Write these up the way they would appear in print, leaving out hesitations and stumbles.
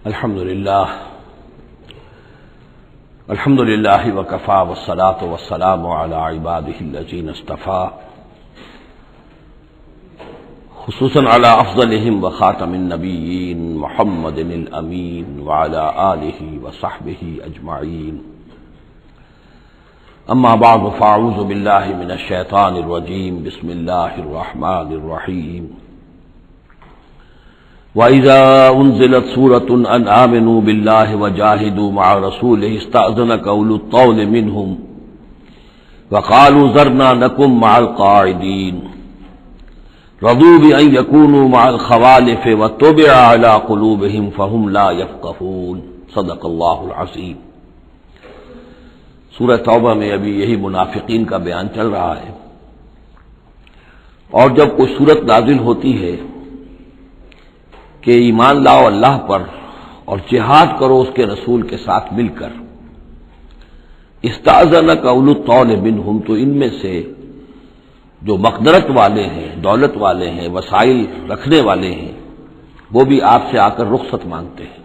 الحمد للہ وکفى والصلاة والسلام علی عباده الذین اصطفى خصوصاً علی افضلهم وخاتم النبیین محمد الامین وعلی آلہ وصحبہ اجمعین اما بعد فاعوذ باللہ من الشیطان الرجیم بسم اللہ الرحمن الرحیم وَإِذَا أُنزِلَتْ سُورَةٌ أَنْ آمِنُوا بِاللَّهِ وَجَاهِدُوا مَعَ رَسُولِهِ اسْتَأْذَنَكَ أُولُو الطَّوْلِ مِنْهُمْ وَقَالُوا ذَرْنَا نَكُن مَعَ الْقَاعِدِينَ رَضُوا بِأَنْ يَكُونُوا مَعَ الْخَوَالِفِ وَطُبِعَ عَلَى قُلُوبِهِمْ فَهُمْ لَا يَفْقَهُونَ صدق اللہ العظیم۔ سورہ توبہ میں ابھی یہی منافقین کا بیان چل رہا ہے، اور جب کوئی صورت نازل ہوتی ہے کہ ایمان لاؤ اللہ پر اور جہاد کرو اس کے رسول کے ساتھ مل کر، استاذنک اولو الطول منہم، تو ان میں سے جو مقدرت والے ہیں، دولت والے ہیں، وسائل رکھنے والے ہیں، وہ بھی آپ سے آ کر رخصت مانگتے ہیں۔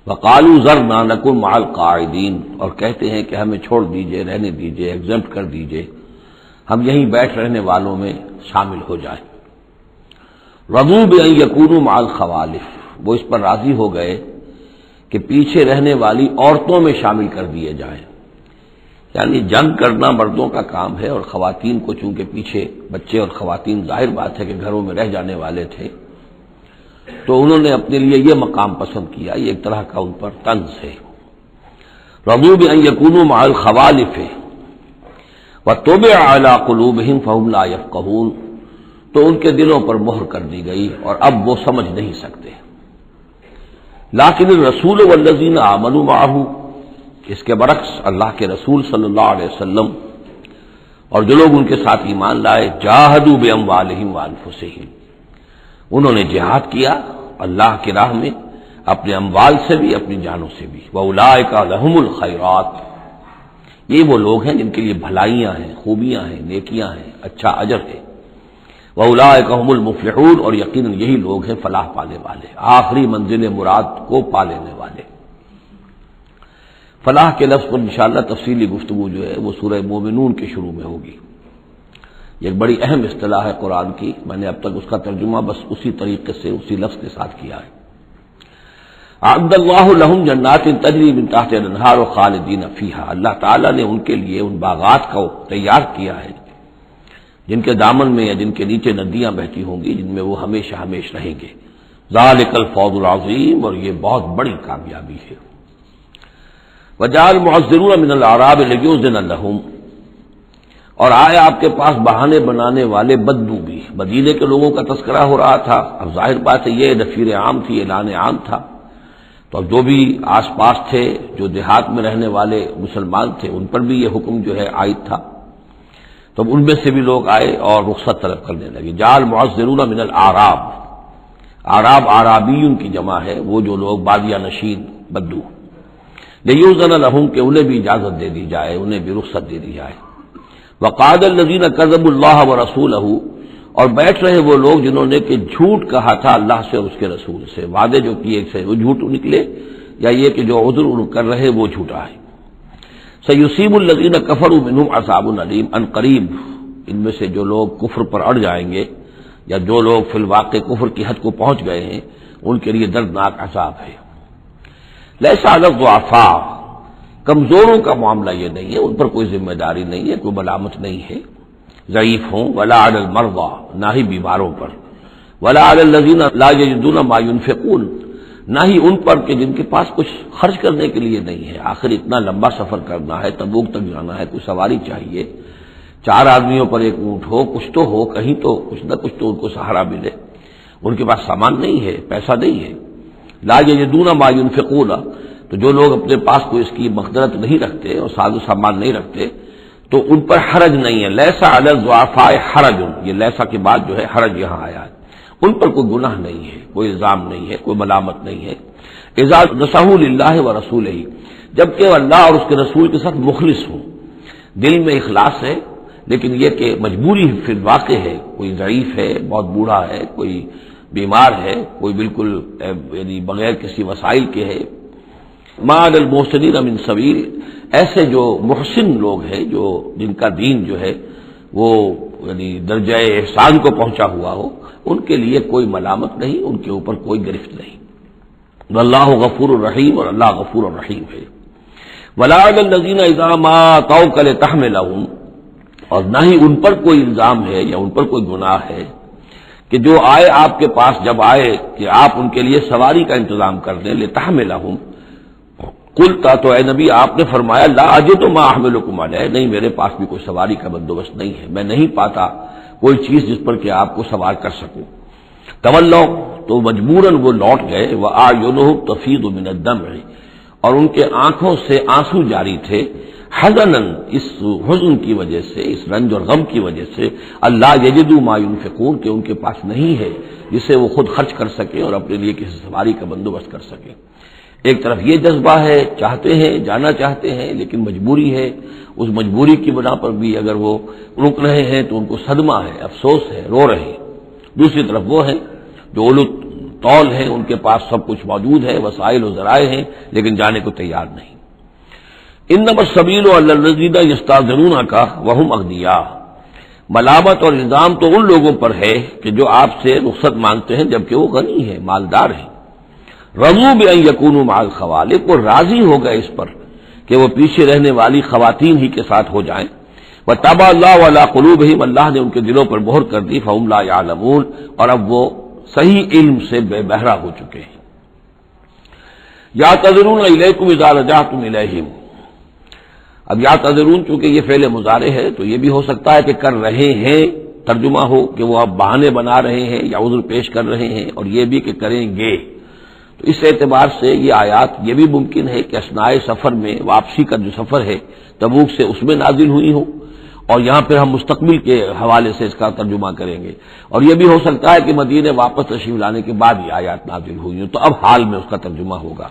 وقالوا ذرنا نکن مع القاعدین، اور کہتے ہیں کہ ہمیں چھوڑ دیجئے، رہنے دیجئے، ایگزمپٹ کر دیجئے، ہم یہیں بیٹھ رہنے والوں میں شامل ہو جائیں۔ رضوا بأن یکونوا مع الخوالف، وہ اس پر راضی ہو گئے کہ پیچھے رہنے والی عورتوں میں شامل کر دیے جائیں، یعنی جنگ کرنا مردوں کا کام ہے، اور خواتین کو چونکہ پیچھے بچے اور خواتین ظاہر بات ہے کہ گھروں میں رہ جانے والے تھے، تو انہوں نے اپنے لیے یہ مقام پسند کیا، یہ ایک طرح کا ان پر طنز ہے۔ رضوا بأن یکونوا مع الخوالف وطبع علی قلوبہم فہم لا یفقہون، تو ان کے دلوں پر مہر کر دی گئی اور اب وہ سمجھ نہیں سکتے۔ لیکن الرسول والذین آمنوا معہ، اس کے برعکس اللہ کے رسول صلی اللہ علیہ وسلم اور جو لوگ ان کے ساتھ ایمان لائے، جاہدوا باموالہم وانفسہم، انہوں نے جہاد کیا اللہ کی راہ میں، اپنے اموال سے بھی، اپنی جانوں سے بھی۔ واولئک لہم الخیرات، یہ وہ لوگ ہیں جن کے لیے بھلائیاں ہیں، خوبیاں ہیں، نیکیاں ہیں، اچھا اجر ہے۔ وَأُولَٰئِكَ هُمُ الْمُفْلِحُونَ، اور یقیناً یہی لوگ ہیں فلاح پانے والے، آخری منزل مراد کو پا لینے والے۔ فلاح کے لفظ پر انشاءاللہ تفصیلی گفتگو جو ہے وہ سورہ مومنون کے شروع میں ہوگی۔ یہ ایک بڑی اہم اصطلاح ہے قرآن کی، میں نے اب تک اس کا ترجمہ بس اسی طریقے سے اسی لفظ کے ساتھ کیا ہے۔ اعد اللہ لہم جنات تجری من تحتہا الانہار خالدین فیہا، اللہ تعالیٰ نے ان کے لیے ان باغات کو تیار کیا ہے جن کے دامن میں یا جن کے نیچے ندیاں بہتی ہوں گی، جن میں وہ ہمیشہ ہمیش رہیں گے۔ ذالک الفوز العظیم، اور یہ بہت بڑی کامیابی ہے۔ وجاء المعذرون من الاعراب لیؤذن لهم، اور آئے آپ کے پاس بہانے بنانے والے بدو بھی، مدینے کے لوگوں کا تذکرہ ہو رہا تھا، اب ظاہر بات ہے یہ نفیر عام تھی، اعلان عام تھا، تو اب جو بھی آس پاس تھے، جو دیہات میں رہنے والے مسلمان تھے، ان پر بھی یہ حکم جو ہے عائد تھا، تو ان میں سے بھی لوگ آئے اور رخصت طلب کرنے لگے۔ جعل معذرون من الاعراب، اعراب اعرابیون کی جمع ہے، وہ جو لوگ بادیہ نشین بدو، لیؤذن لهم، کہ انہیں بھی اجازت دے دی جائے، انہیں بھی رخصت دے دی جائے۔ وقعد الذین کذبوا اللہ ورسولہ، اور بیٹھ رہے وہ لوگ جنہوں نے کہ جھوٹ کہا تھا اللہ سے اور اس کے رسول سے، وعدے جو کیے سے وہ جھوٹ نکلے، یا یہ کہ جو عذر کر رہے وہ جھوٹا ہے۔ سیصیب الذین کفروا منہم عذاب علیم، ان قریب ان میں سے جو لوگ کفر پر اڑ جائیں گے، یا جو لوگ فی الواقع کفر کی حد کو پہنچ گئے ہیں، ان کے لیے دردناک عذاب ہے۔ لیس علی الضعفاء، کمزوروں کا معاملہ یہ نہیں ہے، ان پر کوئی ذمہ داری نہیں ہے، کوئی ملامت نہیں ہے، ضعیف ہوں، ولا علی المرضى، نہ ہی بیماروں پر، ولا علی الذین لا یجدون ما ينفقون، نہ ہی ان پر کہ جن کے پاس کچھ خرچ کرنے کے لیے نہیں ہے۔ آخر اتنا لمبا سفر کرنا ہے، تبوک تک جانا ہے، کوئی سواری چاہیے، 4 آدمیوں پر ایک اونٹ ہو، کچھ تو ہو، کہیں تو کچھ نہ کچھ تو ان کو سہارا ملے، ان کے پاس سامان نہیں ہے، پیسہ نہیں ہے۔ لا یجدون ما ينفقون، تو جو لوگ اپنے پاس کوئی اس کی مقدرت نہیں رکھتے اور ساز و سامان نہیں رکھتے، تو ان پر حرج نہیں ہے۔ لیسا علی الضعفاء حرج، یہ لیسا کے بعد جو ہے حرج یہاں آیا ہے، ان پر کوئی گناہ نہیں ہے، کوئی الزام نہیں ہے، کوئی ملامت نہیں ہے۔ اذا نصحوا للہ ورسولہ، جبکہ اللہ اور اس کے رسول کے ساتھ مخلص ہوں، دل میں اخلاص ہے، لیکن یہ کہ مجبوری فی الواقع ہے، کوئی ضعیف ہے، بہت بوڑھا ہے، کوئی بیمار ہے، کوئی بالکل یعنی بغیر کسی وسائل کے ہے، ما علی المحسنین من سبیل، ایسے جو محسن لوگ ہیں، جو جن کا دین جو ہے وہ یعنی درجہ احسان کو پہنچا ہوا ہو، ان کے لیے کوئی ملامت نہیں، ان کے اوپر کوئی گرفت نہیں۔ واللہ غفور الرحیم، اور اللہ غفور الرحیم ہے۔ ولا علی الذین اذا ما اتوک لتحملهم، اور نہ ہی ان پر کوئی الزام ہے یا ان پر کوئی گناہ ہے کہ جو آئے آپ کے پاس، جب آئے کہ آپ ان کے لیے سواری کا انتظام کر دیں، لتحملهم، قلتا، تو اے نبی آپ نے فرمایا، لا اجد ما احملکم علیہ، نہیں میرے پاس بھی کوئی سواری کا بندوبست نہیں ہے، میں نہیں پاتا کوئی چیز جس پر کہ آپ کو سوار کر سکوں۔ تولوا، تو مجبوراً وہ لوٹ گئے، واعینہم تفیض من الدمع، اور ان کے آنکھوں سے آنسو جاری تھے، حزناً، اس حزن کی وجہ سے، اس رنج اور غم کی وجہ سے، اللہ یجدوا ما ينفقون، کہ ان کے پاس نہیں ہے جسے وہ خود خرچ کر سکیں اور اپنے لیے کسی سواری کا بندوبست کر سکیں۔ ایک طرف یہ جذبہ ہے، چاہتے ہیں، جانا چاہتے ہیں، لیکن مجبوری ہے، اس مجبوری کی بنا پر بھی اگر وہ رک رہے ہیں تو ان کو صدمہ ہے، افسوس ہے، رو رہے ہیں۔ دوسری طرف وہ ہیں جو اولو طول ہیں، ان کے پاس سب کچھ موجود ہے، وسائل و ذرائع ہیں، لیکن جانے کو تیار نہیں۔ انما السبیل علی الذین یستأذنونک وهم اغنیاء، ملامت اور الزام تو ان لوگوں پر ہے کہ جو آپ سے رخصت مانگتے ہیں جبکہ وہ غنی ہیں، مالدار ہیں۔ رضوا بأن یکونوا مع الخوالق، وہ راضی ہو گئے اس پر کہ وہ پیچھے رہنے والی خواتین ہی کے ساتھ ہو جائیں۔ وطبع اللہ علی قلوبہم، اللہ نے ان کے دلوں پر مہر کر دی، فہم لا یعلمون، اور اب وہ صحیح علم سے بے بہرہ ہو چکے ہیں۔ یعتذرون الیکم اذا رجعتم الیہم، اب یعتذرون چونکہ یہ فعل مضارع ہے تو یہ بھی ہو سکتا ہے کہ کر رہے ہیں ترجمہ ہو کہ وہ اب بہانے بنا رہے ہیں یا عذر پیش کر رہے ہیں، اور یہ بھی کہ کریں گے۔ تو اس اعتبار سے یہ آیات یہ بھی ممکن ہے کہ اثناء سفر میں، واپسی کا جو سفر ہے تبوک سے، اس میں نازل ہوئی ہوں، اور یہاں پھر ہم مستقبل کے حوالے سے اس کا ترجمہ کریں گے، اور یہ بھی ہو سکتا ہے کہ مدینے واپس تشریف لانے کے بعد یہ آیات نازل ہوئی ہوں، تو اب حال میں اس کا ترجمہ ہوگا۔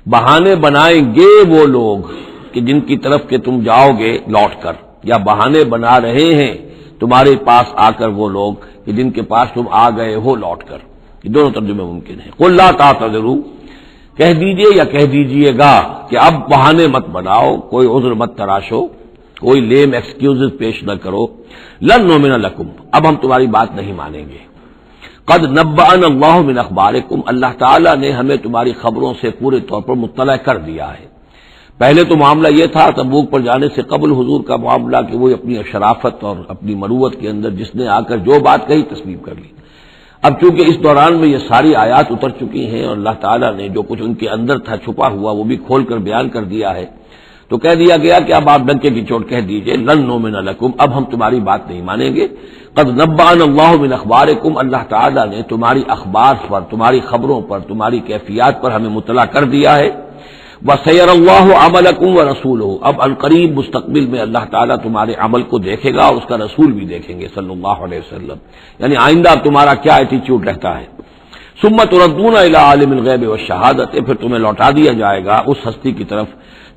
بہانے بنائیں گے وہ لوگ کہ جن کی طرف کہ تم جاؤ گے لوٹ کر، یا بہانے بنا رہے ہیں تمہارے پاس آ کر وہ لوگ کہ جن کے پاس تم آ گئے ہو لوٹ کر، یہ دونوں ترجمے ممکن ہیں۔ قل لا تعتذروا، کہہ دیجئے یا کہہ دیجئے گا کہ اب بہانے مت بناؤ، کوئی عذر مت تراشو، کوئی لیم ایکسکیوزز پیش نہ کرو، لن نؤمن لکم، اب ہم تمہاری بات نہیں مانیں گے۔ قد نبأنا اللہ من اخبارکم، اللہ تعالیٰ نے ہمیں تمہاری خبروں سے پورے طور پر مطلع کر دیا ہے۔ پہلے تو معاملہ یہ تھا تبوک پر جانے سے قبل حضور کا معاملہ کہ وہ اپنی شرافت اور اپنی مروت کے اندر جس نے آ کر جو بات کہی تسلیم کر لی۔ اب چونکہ اس دوران میں یہ ساری آیات اتر چکی ہیں اور اللہ تعالیٰ نے جو کچھ ان کے اندر تھا چھپا ہوا وہ بھی کھول کر بیان کر دیا ہے، تو کہہ دیا گیا کہ اب آپ ڈنکے کی چوٹ کہہ دیجئے، لن نؤمن لکم، اب ہم تمہاری بات نہیں مانیں گے۔ قد نبأنا اللہ من اخبارکم، اللہ تعالیٰ نے تمہاری اخبار پر، تمہاری خبروں پر، تمہاری کیفیات پر ہمیں مطلع کر دیا ہے۔ وَسَيَرَى اللَّهُ عَمَلَكُمْ وَرَسُولُهُ، اب القریب مستقبل میں اللہ تعالیٰ تمہارے عمل کو دیکھے گا اور اس کا رسول بھی دیکھیں گے صلی اللہ علیہ وسلم، یعنی آئندہ اب تمہارا کیا ایٹیچیوڈ رہتا ہے۔ ثُمَّ تُرَدُّونَ إِلَىٰ عَالِمِ الْغَيْبِ وَالشَّهَادَةِ، پھر تمہیں لوٹا دیا جائے گا اس ہستی کی طرف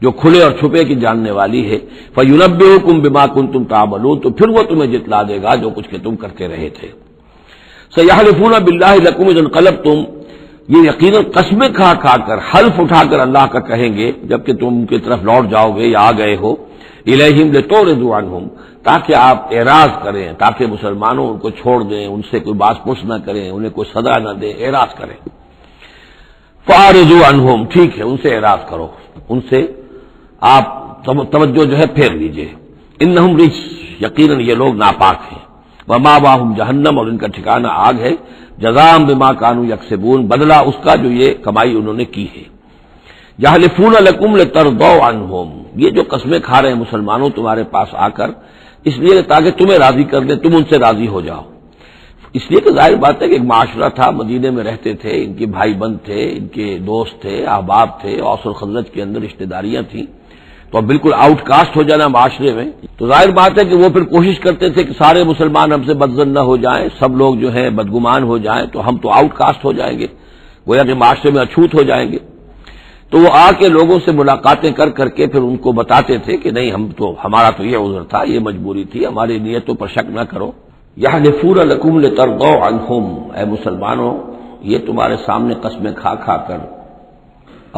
جو کھلے اور چھپے کی جاننے والی ہے۔ فَيُنَبِّئُكُم بِمَا كُنتُمْ تَعْمَلُونَ، تو پھر وہ تمہیں جتلا دے گا جو کچھ کہ تم کرتے رہے تھے۔ سَيَحْلِفُونَ بِاللَّهِ لَكُمْ إِذَا انقلبتم، یہ یقیناً قسمیں کھا کھا کر، حلف اٹھا کر اللہ کا کہیں گے جبکہ تم ان کی طرف لوٹ جاؤ گے یا آ گئے ہو، الیہم لتعرضوا عنہم، تاکہ آپ اعراض کریں، تاکہ مسلمانوں ان کو چھوڑ دیں، ان سے کوئی باس پوچھ نہ کریں، انہیں کوئی صدا نہ دیں، اعراض کریں۔ فاعرضوا عنہم، ٹھیک ہے ان سے اعراض کرو، ان سے آپ توجہ جو ہے پھیر لیجئے۔ انہم رجس، یقیناً یہ لوگ ناپاک ہیں، ومأواہم جہنم، اور ان کا ٹھکانہ آگ ہے، جزاء بما کانوا یکسبون، بدلہ اس کا جو یہ کمائی انہوں نے کی ہے۔ یحلفون لکم لترضوا عنہم، یہ جو قسمیں کھا رہے ہیں مسلمانوں تمہارے پاس آ کر، اس لیے تاکہ تمہیں راضی کر دیں، تم ان سے راضی ہو جاؤ۔ اس لیے کہ ظاہر بات ہے کہ ایک معاشرہ تھا، مدینے میں رہتے تھے، ان کے بھائی بند تھے، ان کے دوست تھے، احباب تھے، اوس اور خزرج کے اندر رشتہ داریاں تھیں، تو اب بالکل آؤٹ کاسٹ ہو جانا معاشرے میں، تو ظاہر بات ہے کہ وہ پھر کوشش کرتے تھے کہ سارے مسلمان ہم سے بدظن نہ ہو جائیں، سب لوگ جو ہیں بدگمان ہو جائیں، تو ہم تو آؤٹ کاسٹ ہو جائیں گے، گویا کہ معاشرے میں اچھوت ہو جائیں گے۔ تو وہ آ کے لوگوں سے ملاقاتیں کر کر کے پھر ان کو بتاتے تھے کہ نہیں، ہمارا تو یہ عذر تھا، یہ مجبوری تھی، ہماری نیتوں پر شک نہ کرو۔ یحلفون لکم لترضوا عنہم، اے مسلمانوں یہ تمہارے سامنے قسمیں کھا کھا کر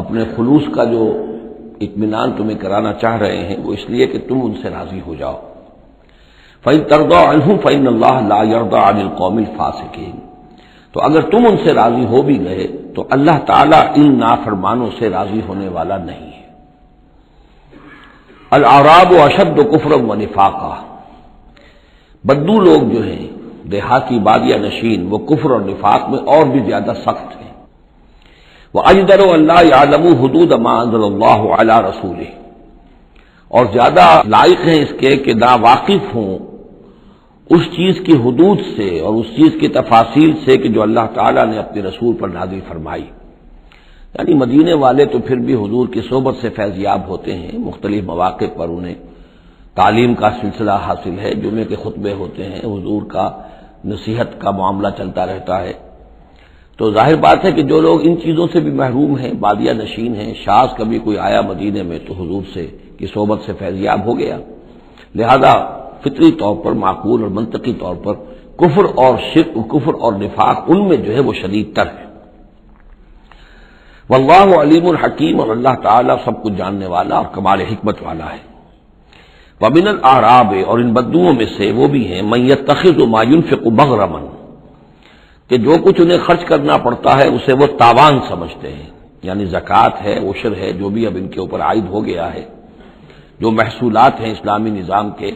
اپنے خلوص کا جو اطمینان تمہیں کرانا چاہ رہے ہیں وہ اس لیے کہ تم ان سے راضی ہو جاؤ۔ فَإِن تَرْضَوْا عَنْهُمْ فَإِنَّ اللَّهَ لَا يَرْضَىٰ عَنِ الْقَوْمِ الْفَاسِقِينَ، تو اگر تم ان سے راضی ہو بھی گئے تو اللہ تعالیٰ ان نافرمانوں سے راضی ہونے والا نہیں ہے۔ الاعراب اشد کفرا ونفاقا، بدو لوگ جو ہیں دیہاتی بادیہ نشین وہ کفر اور نفاق میں اور بھی زیادہ سخت ہیں۔ وَأَجْدَرُ أَن لَّا يَعْلَمُوا حُدُودَ مَا أَنزَلَ اللَّهُ عَلَىٰ رَسُولِهِ، اور زیادہ لائق ہیں اس کے کہ نا واقف ہوں اس چیز کی حدود سے اور اس چیز کی تفاصیل سے کہ جو اللہ تعالیٰ نے اپنے رسول پر نازل فرمائی۔ یعنی مدینے والے تو پھر بھی حضور کی صحبت سے فیضیاب ہوتے ہیں، مختلف مواقع پر انہیں تعلیم کا سلسلہ حاصل ہے، جمعے کے خطبے ہوتے ہیں، حضور کا نصیحت کا معاملہ چلتا رہتا ہے۔ تو ظاہر بات ہے کہ جو لوگ ان چیزوں سے بھی محروم ہیں، بادیہ نشین ہیں، شاذ کبھی کوئی آیا مدینے میں تو حضور سے کی صحبت سے فیضیاب ہو گیا، لہذا فطری طور پر معقول اور منطقی طور پر کفر اور شرک، کفر اور نفاق ان میں جو ہے وہ شدید تر ہے۔ واللہ علیم الحکیم، اور اللہ تعالیٰ سب کچھ جاننے والا اور کمال حکمت والا ہے۔ ومن الاعراب، اور ان بدوؤں میں سے وہ بھی ہیں، من یتخذ ما ينفق مغرما، کہ جو کچھ انہیں خرچ کرنا پڑتا ہے اسے وہ تاوان سمجھتے ہیں، یعنی زکوٰۃ ہے، عشر ہے، جو بھی اب ان کے اوپر عائد ہو گیا ہے، جو محصولات ہیں اسلامی نظام کے،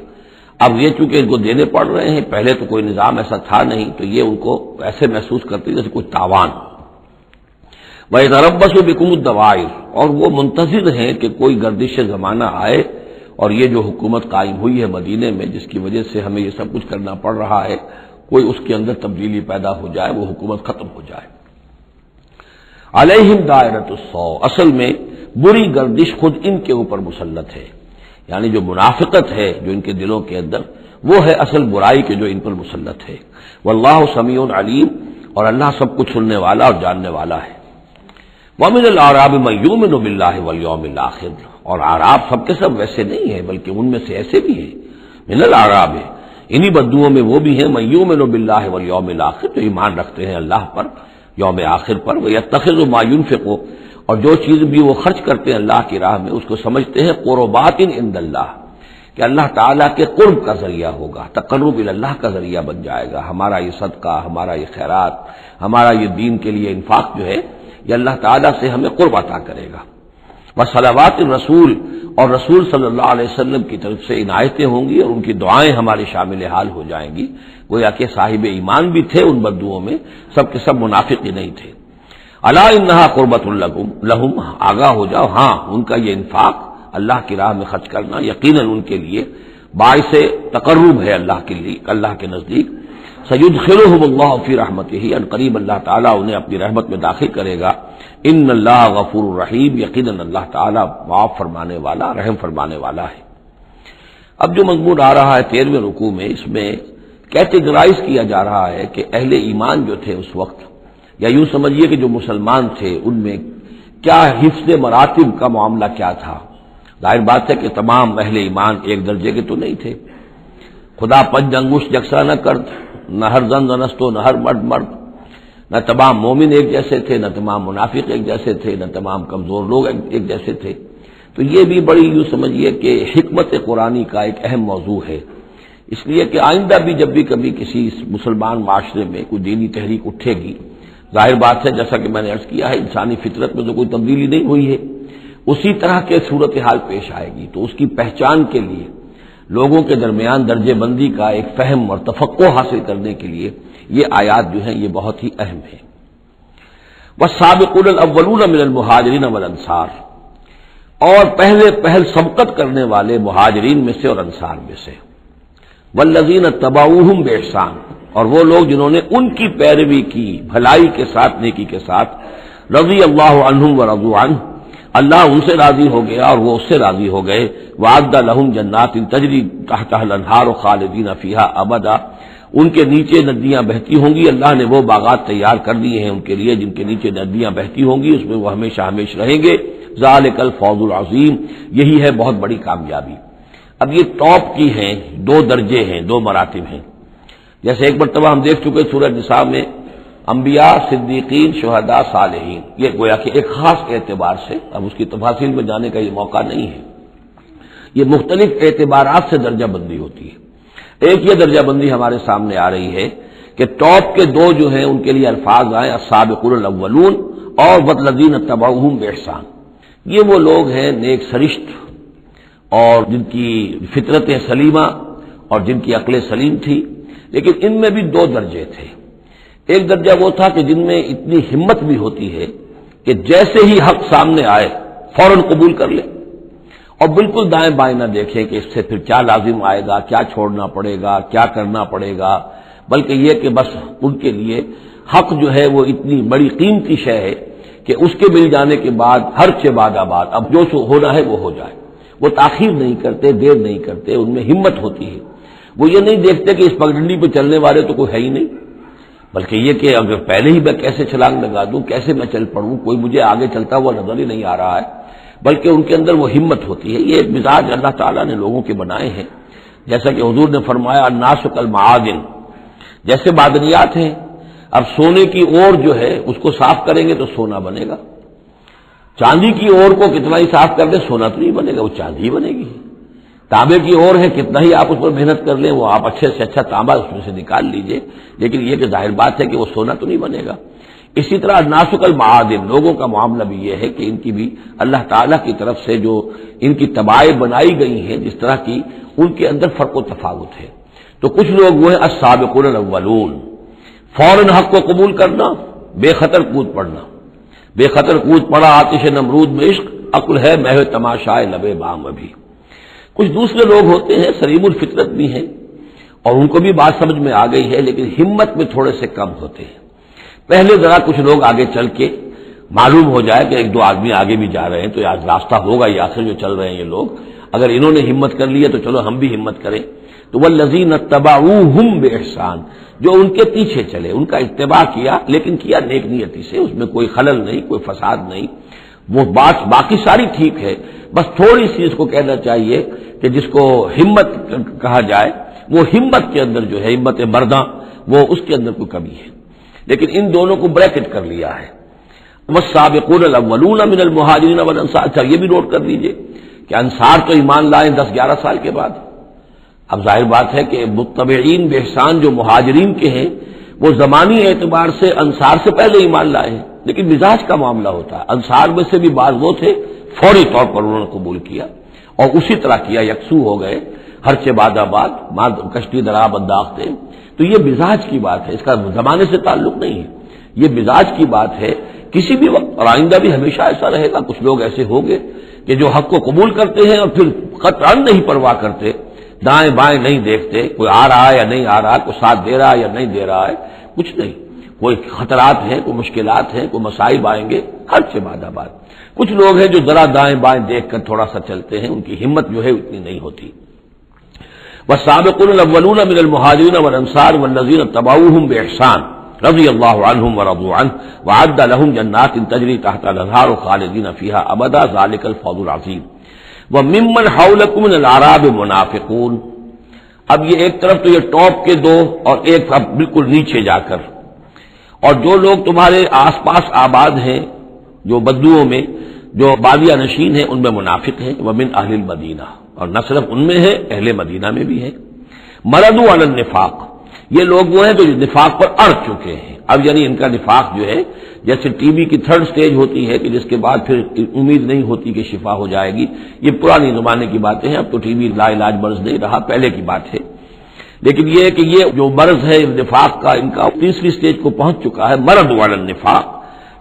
اب یہ چونکہ ان کو دینے پڑ رہے ہیں، پہلے تو کوئی نظام ایسا تھا نہیں، تو یہ ان کو ایسے محسوس کرتے جیسے کوئی تاوان۔ وَيَتَرَبَّصُ بِكُمُ الدَّوَائِرَ، اور وہ منتظر ہیں کہ کوئی گردش زمانہ آئے اور یہ جو حکومت قائم ہوئی ہے مدینے میں، جس کی وجہ سے ہمیں یہ سب کچھ کرنا پڑ رہا ہے، کوئی اس کے اندر تبدیلی پیدا ہو جائے، وہ حکومت ختم ہو جائے۔ علیہم دائرۃ السوء، اصل میں بری گردش خود ان کے اوپر مسلط ہے، یعنی جو منافقت ہے جو ان کے دلوں کے اندر، وہ ہے اصل برائی کے جو ان پر مسلط ہے۔ واللہ سمیع علیم، اور اللہ سب کچھ سننے والا اور جاننے والا ہے۔ ومن الاعراب من یؤمن باللہ والیوم الآخر، اور اعراب سب کے سب ویسے نہیں ہیں، بلکہ ان میں سے ایسے بھی ہیں، من الاعراب، انہی بدوؤں میں وہ بھی ہیں، من یؤمن باللہ والیوم الآخر، جو ایمان رکھتے ہیں اللہ پر، یوم آخر پر، ویتخذ ما ينفق، اور جو چیز بھی وہ خرچ کرتے ہیں اللہ کی راہ میں اس کو سمجھتے ہیں قربات عند اللہ، کہ اللہ تعالیٰ کے قرب کا ذریعہ ہوگا، تقرب اللہ کا ذریعہ بن جائے گا، ہمارا یہ صدقہ، ہمارا یہ خیرات، ہمارا یہ دین کے لیے انفاق جو ہے یہ اللہ تعالیٰ سے ہمیں قرب عطا کرے گا۔ وصلوات الرسول، اور رسول صلی اللہ علیہ وسلم کی طرف سے عنایتیں ہوں گی اور ان کی دعائیں ہمارے شامل حال ہو جائیں گی۔ گویا کہ صاحب ایمان بھی تھے ان بدوؤں میں، سب کے سب منافق ہی نہیں تھے۔ الا انہا قربۃ لہم، آگاہ ہو جاؤ، ہاں ان کا یہ انفاق اللہ کی راہ میں خرچ کرنا یقیناً ان کے لیے باعث تقرب ہے اللہ کے لیے، اللہ کے نزدیک۔ سیدخلہم اللہ فی رحمتہ، ان قریب اللہ تعالیٰ انہیں اپنی رحمت میں داخل کرے گا۔ ان اللہ غفور الرحیم، یقیناً اللہ تعالیٰ معاف فرمانے والا، رحم فرمانے والا ہے۔ اب جو مضمون آ رہا ہے 13ویں رکوع میں، اس میں کیٹیگرائز کیا جا رہا ہے کہ اہل ایمان جو تھے اس وقت، یا یوں سمجھیے کہ جو مسلمان تھے ان میں کیا حفظ مراتب کا معاملہ کیا تھا۔ ظاہر بات ہے کہ تمام اہل ایمان ایک درجے کے تو نہیں تھے، خدا پنج انگشت یکساں نہ کرد، نہ ہر زن زنستو، نہ ہر مرد مرد، نہ تمام مومن ایک جیسے تھے، نہ تمام منافق ایک جیسے تھے، نہ تمام کمزور لوگ ایک جیسے تھے۔ تو یہ بھی بڑی یوں سمجھیے کہ حکمت قرآنی کا ایک اہم موضوع ہے، اس لیے کہ آئندہ بھی جب بھی کبھی کسی مسلمان معاشرے میں کوئی دینی تحریک اٹھے گی، ظاہر بات ہے جیسا کہ میں نے عرض کیا ہے انسانی فطرت میں تو کوئی تبدیلی نہیں ہوئی ہے، اسی طرح کے صورتحال پیش آئے گی، تو اس کی پہچان کے لیے لوگوں کے درمیان درجے بندی کا ایک فہم اور تفقع حاصل کرنے کے لیے یہ آیات جو ہیں یہ بہت ہی اہم ہیں۔ والسابقون الاولون من المہاجرین والانصار، اور پہل سبقت کرنے والے مہاجرین میں سے اور انصار میں سے، والذین اتبعوہم باحسان، اور وہ لوگ جنہوں نے ان کی پیروی کی بھلائی کے ساتھ، نیکی کے ساتھ، رضی اللہ عنہم ورضوا عنہ، اللہ ان سے راضی ہو گیا اور وہ اس سے راضی ہو گئے۔ وعد لہم جنات تجری تحتها الانہار خالدین فیہا ابدا، ان کے نیچے ندیاں بہتی ہوں گی، اللہ نے وہ باغات تیار کر دیے ہیں ان کے لیے جن کے نیچے ندیاں بہتی ہوں گی، اس میں وہ ہمیشہ ہمیشہ رہیں گے۔ ذالک الفوز العظیم، یہی ہے بہت بڑی کامیابی۔ اب یہ ٹاپ کی ہیں، 2 درجے ہیں، 2 مراتب ہیں۔ جیسے ایک مرتبہ ہم دیکھ چکے سورہ نساء میں انبیاء، صدیقین، شہداء، صالحین، یہ گویا کہ ایک خاص اعتبار سے، اب اس کی تفاصیل میں جانے کا یہ موقع نہیں ہے، یہ مختلف اعتبارات سے درجہ بندی ہوتی ہے۔ ایک یہ درجہ بندی ہمارے سامنے آ رہی ہے کہ ٹاپ کے دو جو ہیں ان کے لیے الفاظ آئے السابقون الاولون اور والذین اتبعوہم بإحسان، یہ وہ لوگ ہیں نیک سرشت اور جن کی فطرتیں سلیمہ اور جن کی عقل سلیم تھی، لیکن ان میں بھی دو درجے تھے۔ ایک درجہ وہ تھا کہ جن میں اتنی ہمت بھی ہوتی ہے کہ جیسے ہی حق سامنے آئے فوراً قبول کر لے اور بالکل دائیں بائیں نہ دیکھیں کہ اس سے پھر کیا لازم آئے گا، کیا چھوڑنا پڑے گا، کیا کرنا پڑے گا، بلکہ یہ کہ بس ان کے لیے حق جو ہے وہ اتنی بڑی قیمتی شے ہے کہ اس کے مل جانے کے بعد ہر چہ بعد آباد اب جو ہونا ہے وہ ہو جائے۔ وہ تاخیر نہیں کرتے، دیر نہیں کرتے، ان میں ہمت ہوتی ہے۔ وہ یہ نہیں دیکھتے کہ اس پگڈنڈی پہ چلنے والے تو کوئی ہے ہی نہیں، بلکہ یہ کہ اگر پہلے ہی میں کیسے چھلانگ لگا دوں، کیسے میں چل پڑوں، کوئی مجھے آگے چلتا ہوا نظر ہی نہیں آ رہا ہے، بلکہ ان کے اندر وہ ہمت ہوتی ہے۔ یہ ایک مزاج اللہ تعالیٰ نے لوگوں کے بنائے ہیں، جیسا کہ حضور نے فرمایا الناس کالمعادن، جیسے معدنیات ہیں۔ اب سونے کی اور جو ہے اس کو صاف کریں گے تو سونا بنے گا، چاندی کی اور کو کتنا ہی صاف کر لیں سونا تو نہیں بنے گا، وہ چاندی بنے گی۔ تانبے کی اور ہے، کتنا ہی آپ اس پر محنت کر لیں وہ آپ اچھے سے اچھا تانبا اس میں سے نکال لیجئے، لیکن یہ کہ ظاہر بات ہے کہ وہ سونا تو نہیں بنے گا۔ اسی طرح الناس کالمعادن، لوگوں کا معاملہ بھی یہ ہے کہ ان کی بھی اللہ تعالیٰ کی طرف سے جو ان کی طبائع بنائی گئی ہیں جس طرح کی، ان کے اندر فرق و تفاوت ہے۔ تو کچھ لوگ وہ ہیں السابقون الاولون، فوراً حق کو قبول کرنا، بے خطر کود پڑنا، بے خطر کود پڑا آتش نمرود میں عشق، عقل ہے محو تماشائے لبے بام ابھی۔ کچھ دوسرے لوگ ہوتے ہیں سلیم الفطرت بھی ہیں اور ان کو بھی بات سمجھ میں آ گئی ہے، لیکن ہمت میں تھوڑے سے کم ہوتے ہیں۔ پہلے ذرا کچھ لوگ آگے چل کے معلوم ہو جائے کہ ایک دو آدمی آگے بھی جا رہے ہیں تو آج راستہ ہوگا، یہ آخر جو چل رہے ہیں یہ لوگ، اگر انہوں نے ہمت کر لی ہے تو چلو ہم بھی ہمت کریں۔ تو والذین اتبعوہم بإحسان، جو ان کے پیچھے چلے، ان کا اتباع کیا، لیکن کیا نیک نیتی سے، اس میں کوئی خلل نہیں، کوئی فساد نہیں، وہ بات باقی ساری ٹھیک ہے، بس تھوڑی سی اس کو کہنا چاہیے کہ جس کو ہمت کہا جائے، وہ ہمت کے اندر جو ہے ہمت مرداں، وہ اس کے اندر کوئی کمی ہے، لیکن ان دونوں کو بریکٹ کر لیا ہے۔ والسابقون الاولون من المہاجرین والانصار، اچھا یہ بھی نوٹ کر لیجئے کہ انصار تو ایمان لائے 10-11 سال کے بعد۔ اب ظاہر بات ہے کہ متبعین بإحسان جو مہاجرین کے ہیں وہ زمانی اعتبار سے انصار سے پہلے ایمان لائے ہیں، لیکن مزاج کا معاملہ ہوتا ہے۔ انصار میں سے بھی بعض وہ تھے فوری طور پر انہوں نے قبول کیا اور اسی طرح کیا، یکسو ہو گئے، ہر چہ بعد آباد کشتی دراب انداختے۔ تو یہ مزاج کی بات ہے، اس کا زمانے سے تعلق نہیں ہے، یہ مزاج کی بات ہے۔ کسی بھی وقت اور آئندہ بھی ہمیشہ ایسا رہے گا، کچھ لوگ ایسے ہوں گے کہ جو حق کو قبول کرتے ہیں اور پھر قطعاً نہیں پرواہ کرتے، دائیں بائیں نہیں دیکھتے، کوئی آ رہا ہے یا نہیں آ رہا ہے، کوئی ساتھ دے رہا ہے یا نہیں دے رہا ہے، کچھ نہیں، کوئی خطرات ہیں، کوئی مشکلات ہیں، کوئی مصائب آئیں گے، ہر سے بعد آباد۔ کچھ لوگ ہیں جو ذرا دائیں بائیں دیکھ کر تھوڑا سا چلتے ہیں، ان کی ہمت جو ہے اتنی نہیں ہوتی۔ والسابقون الاولون من المہاجرین والانصار والذین اتبعوہم بإحسان رضی اللہ عنہم ورضوا عنہ وأعد لهم جنات تجری تحتها الانہار خالدین فیہا ابدا ذلک الفوز العظیم وممن حولکم من الاعراب منافقون۔ اب یہ ایک طرف تو یہ ٹاپ کے دو اور ایک اب بالکل نیچے جا کر، اور جو لوگ تمہارے آس پاس آباد ہیں جو بدوؤں میں، جو بادیہ نشین ہیں، ان میں منافق ہیں، ومن اہل المدینہ، اور نہ صرف ان میں ہے اہل مدینہ میں بھی ہے۔ مردوا علی النفاق، یہ لوگ وہ ہیں جو نفاق پر اڑ چکے ہیں۔ اب یعنی ان کا نفاق جو ہے جیسے ٹی بی کی تھرڈ سٹیج ہوتی ہے کہ جس کے بعد پھر امید نہیں ہوتی کہ شفا ہو جائے گی، یہ پرانی زمانے کی باتیں ہیں، اب تو ٹی بی لا علاج مرض نہیں رہا، پہلے کی بات ہے۔ لیکن یہ ہے کہ یہ جو مرض ہے نفاق کا، ان کا تیسری سٹیج کو پہنچ چکا ہے۔ مردوا علی النفاق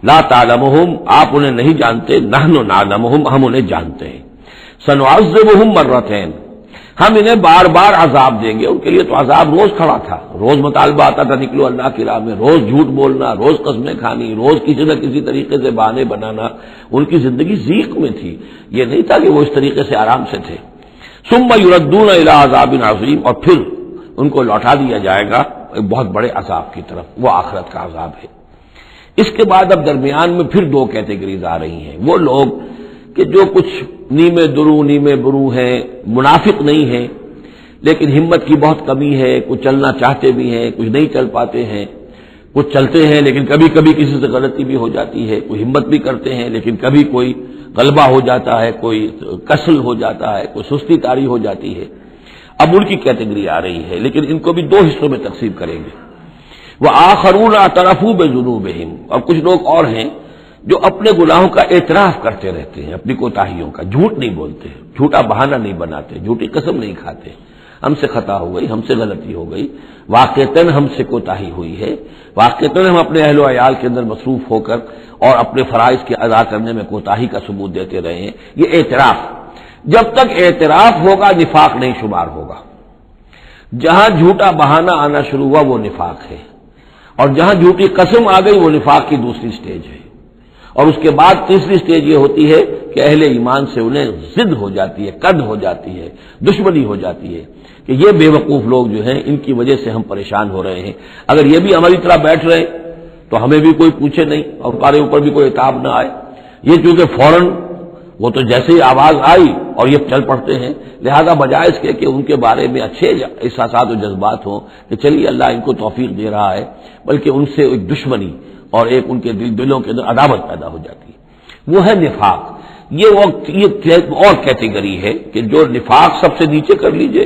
لا تعلمہم، آپ انہیں نہیں جانتے، نحن نعلمہم، ہم انہیں جانتے ہیں۔ سنعذبہم مرتین، ہم انہیں بار بار عذاب دیں گے۔ ان کے لیے تو عذاب روز کھڑا تھا، روز مطالبہ آتا تھا نکلو اللہ کی راہ میں، روز جھوٹ بولنا، روز قسمیں کھانی، روز کسی نہ کسی طریقے سے بہانے بنانا، ان کی زندگی ضیق میں تھی، یہ نہیں تھا کہ وہ اس طریقے سے آرام سے تھے۔ ثم یردون الی عذاب عظیم، اور پھر ان کو لوٹا دیا جائے گا ایک بہت بڑے عذاب کی طرف، وہ آخرت کا عذاب ہے۔ اس کے بعد اب درمیان میں پھر دو کیٹیگریز آ رہی ہیں، وہ لوگ کہ جو کچھ نیمے درو نیمے برو ہیں، منافق نہیں ہیں، لیکن ہمت کی بہت کمی ہے، کچھ چلنا چاہتے بھی ہیں، کچھ نہیں چل پاتے ہیں، کچھ چلتے ہیں لیکن کبھی کبھی کسی سے غلطی بھی ہو جاتی ہے، کوئی ہمت بھی کرتے ہیں لیکن کبھی کوئی غلبہ ہو جاتا ہے، کوئی کسل ہو جاتا ہے، کوئی سستی طاری ہو جاتی ہے۔ اب ان کی کیٹیگری آ رہی ہے، لیکن ان کو بھی دو حصوں میں تقسیم کریں گے۔ وآخرون اعترفوا بذنوبہم، اور کچھ لوگ اور ہیں جو اپنے گناہوں کا اعتراف کرتے رہتے ہیں، اپنی کوتاہیوں کا، جھوٹ نہیں بولتے، جھوٹا بہانہ نہیں بناتے، جھوٹی قسم نہیں کھاتے، ہم سے خطا ہو گئی، ہم سے غلطی ہو گئی، واقعتاً ہم سے کوتاہی ہوئی ہے، واقعتاً ہم اپنے اہل و عیال کے اندر مصروف ہو کر اور اپنے فرائض کے ادا کرنے میں کوتاہی کا ثبوت دیتے رہے ہیں۔ یہ اعتراف، جب تک اعتراف ہوگا نفاق نہیں شمار ہوگا۔ جہاں جھوٹا بہانہ آنا شروع ہوا وہ نفاق ہے، اور جہاں جھوٹی قسم آ گئی وہ نفاق کی دوسری سٹیج ہے، اور اس کے بعد تیسری سٹیج یہ ہوتی ہے کہ اہل ایمان سے انہیں ضد ہو جاتی ہے، قد ہو جاتی ہے، دشمنی ہو جاتی ہے کہ یہ بے وقوف لوگ جو ہیں ان کی وجہ سے ہم پریشان ہو رہے ہیں، اگر یہ بھی ہماری طرح بیٹھ رہے تو ہمیں بھی کوئی پوچھے نہیں اور ہمارے اوپر بھی کوئی عتاب نہ آئے۔ یہ چونکہ فوراً وہ تو جیسے ہی آواز آئی اور یہ چل پڑتے ہیں، لہذا بجائے اس کے کہ ان کے بارے میں اچھے احساسات و جذبات ہوں کہ چلیے اللہ ان کو توفیق دے رہا ہے، بلکہ ان سے ایک دشمنی اور ایک ان کے دلوں کے اندر عداوت پیدا ہو جاتی ہے، وہ ہے نفاق۔ یہ اور کیٹیگری ہے کہ جو نفاق سب سے نیچے کر لیجئے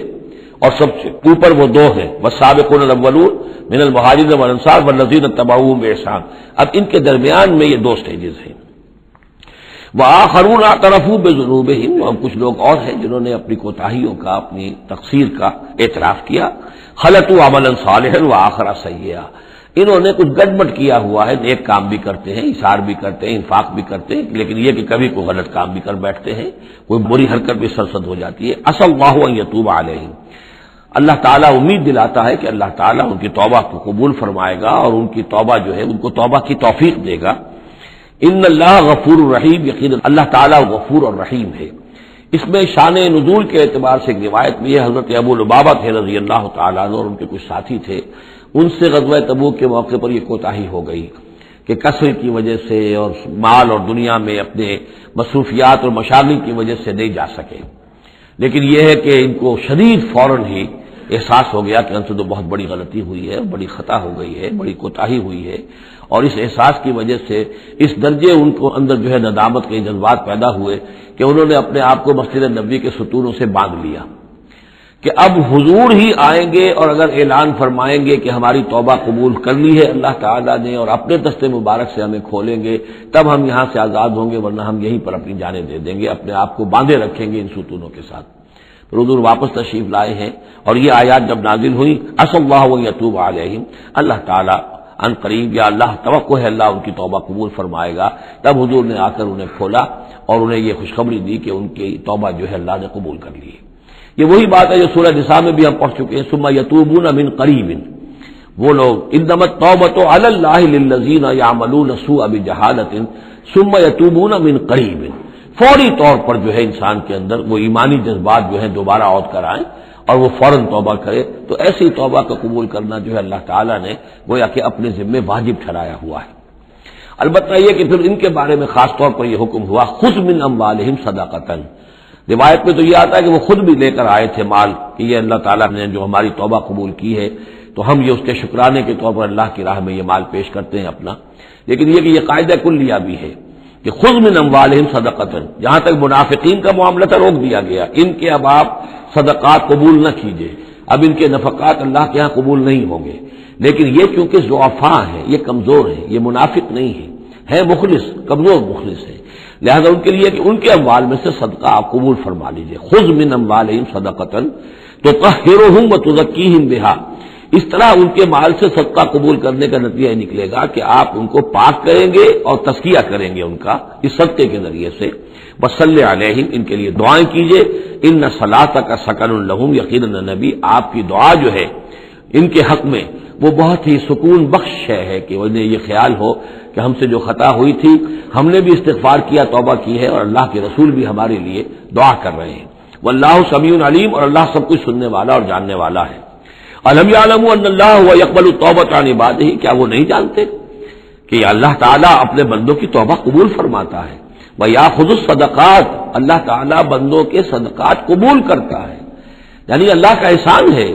اور سب سے اوپر وہ دو ہیں، والسابقون الاولون من المہاجرین والانصار والذین اتبعوہم بإحسان۔ اب ان کے درمیان میں یہ دو سٹیجز ہیں۔ وآخرون اعترفوا بذنوبہم، اور کچھ لوگ اور ہیں جنہوں نے اپنی کوتاہیوں کا، اپنی تقصیر کا اعتراف کیا۔ خلطوا عملا صالحا وآخر سیئا، انہوں نے کچھ گڑبڑ کیا ہوا ہے، نیک کام بھی کرتے ہیں، اثار بھی کرتے ہیں، انفاق بھی کرتے ہیں، لیکن یہ کہ کبھی کوئی غلط کام بھی کر بیٹھتے ہیں، کوئی بری حرکت بھی سرزد ہو جاتی ہے۔ عسى الله ان يتوب عليهم، اللہ تعالیٰ امید دلاتا ہے کہ اللہ تعالیٰ ان کی توبہ کو قبول فرمائے گا اور ان کی توبہ جو ہے ان کو توبہ کی توفیق دے گا۔ ان اللہ غفور الرحیم، یقینا اللہ تعالیٰ غفور اور رحیم ہے۔ اس میں شان نزول کے اعتبار سے ایک روایت بھی ہے، حضرت ابو لبابہ تھے رضی اللہ تعالیٰ عنہ اور ان کے کچھ ساتھی تھے، ان سے غزوہ تبوک کے موقع پر یہ کوتاہی ہو گئی کہ کثرت کی وجہ سے اور مال اور دنیا میں اپنے مصروفیات اور مشاغل کی وجہ سے نہیں جا سکے، لیکن یہ ہے کہ ان کو شدید فوراً ہی احساس ہو گیا کہ ہم سے تو بہت بڑی غلطی ہوئی ہے، بڑی خطا ہو گئی ہے، بڑی کوتاہی ہوئی ہے، اور اس احساس کی وجہ سے اس درجے ان کو اندر جو ہے ندامت کے جذبات پیدا ہوئے کہ انہوں نے اپنے آپ کو مسجد نبوی کے ستونوں سے باندھ لیا کہ اب حضور ہی آئیں گے اور اگر اعلان فرمائیں گے کہ ہماری توبہ قبول کر لی ہے اللہ تعالیٰ نے اور اپنے دست مبارک سے ہمیں کھولیں گے، تب ہم یہاں سے آزاد ہوں گے، ورنہ ہم یہیں پر اپنی جانیں دے دیں گے، اپنے آپ کو باندھے رکھیں گے ان ستونوں کے ساتھ۔ پھر حضور واپس تشریف لائے ہیں اور یہ آیات جب نازل ہوئی، عسى الله ان يتوب عليهم، اللہ تعالیٰ ان قریب، یا اللہ توقع ہے اللہ ان کی توبہ قبول فرمائے گا، تب حضور نے آ کر انہیں کھولا اور انہیں یہ خوشخبری دی کہ ان کی توبہ جو ہے اللہ نے قبول کر لی ہے۔ یہ وہی بات ہے جو سورہ نساء میں بھی ہم پڑھ چکے ہیں، ثم یتوبون من قریب، وہ لوگ انما التوبۃ علی اللہ للذین یعملون السوء بجہالۃ ثم یتوبون من قریب، فوری طور پر جو ہے انسان کے اندر وہ ایمانی جذبات جو ہیں دوبارہ عود کر آئیں اور وہ فوراً توبہ کرے، تو ایسی توبہ کا قبول کرنا جو ہے اللہ تعالیٰ نے گویا کہ اپنے ذمے واجب ٹھہرایا ہوا ہے۔ البتہ یہ کہ پھر ان کے بارے میں خاص طور پر یہ حکم ہوا، خذ من اموالہم صدقۃ، روایت میں تو یہ آتا ہے کہ وہ خود بھی لے کر آئے تھے مال کہ یہ اللہ تعالیٰ نے جو ہماری توبہ قبول کی ہے تو ہم یہ اس کے شکرانے کے طور پر اللہ کی راہ میں یہ مال پیش کرتے ہیں اپنا، لیکن یہ کہ یہ قاعدہ کلیہ بھی ہے کہ خذ من اموالہم صدقۃ، جہاں تک منافقین کا معاملہ تھا روک دیا گیا، ان کے اب آپ صدقات قبول نہ کیجیے، اب ان کے نفقات اللہ کے ہاں قبول نہیں ہوں گے، لیکن یہ چونکہ ضعفاء ہیں، یہ کمزور ہیں، یہ منافق نہیں ہے مخلص، کمزور مخلص ہے، لہذا ان کے لیے کہ ان کے اموال میں سے صدقہ آپ قبول فرما لیجیے، خذ من اموالہم صدقۃ تطہرہم وتزکیہم بہا، اس طرح ان کے مال سے صدقہ قبول کرنے کا نتیجہ نکلے گا کہ آپ ان کو پاک کریں گے اور تزکیہ کریں گے ان کا اس صدقے کے ذریعے سے۔ وصلی علیہم، ان کے لیے دعائیں کیجیے، ان صلاتک سکن لہم، یقینا نبی آپ کی دعا جو ہے ان کے حق میں وہ بہت ہی سکون بخش ہے کہ انہیں یہ خیال ہو کہ ہم سے جو خطا ہوئی تھی ہم نے بھی استغفار کیا، توبہ کی ہے، اور اللہ کے رسول بھی ہمارے لیے دعا کر رہے ہیں۔ واللہ سمیع علیم، اور اللہ سب کچھ سننے والا اور جاننے والا ہے۔ الم یعلموا ان اللہ هو يقبل التوبۃ عن عبادہ، کیا وہ نہیں جانتے کہ اللہ تعالیٰ اپنے بندوں کی توبہ قبول فرماتا ہے؟ وَيَأْخُذُ الصَّدَقَاتِ، اللہ تعالیٰ بندوں کے صدقات قبول کرتا ہے۔ یعنی اللہ کا احسان ہے.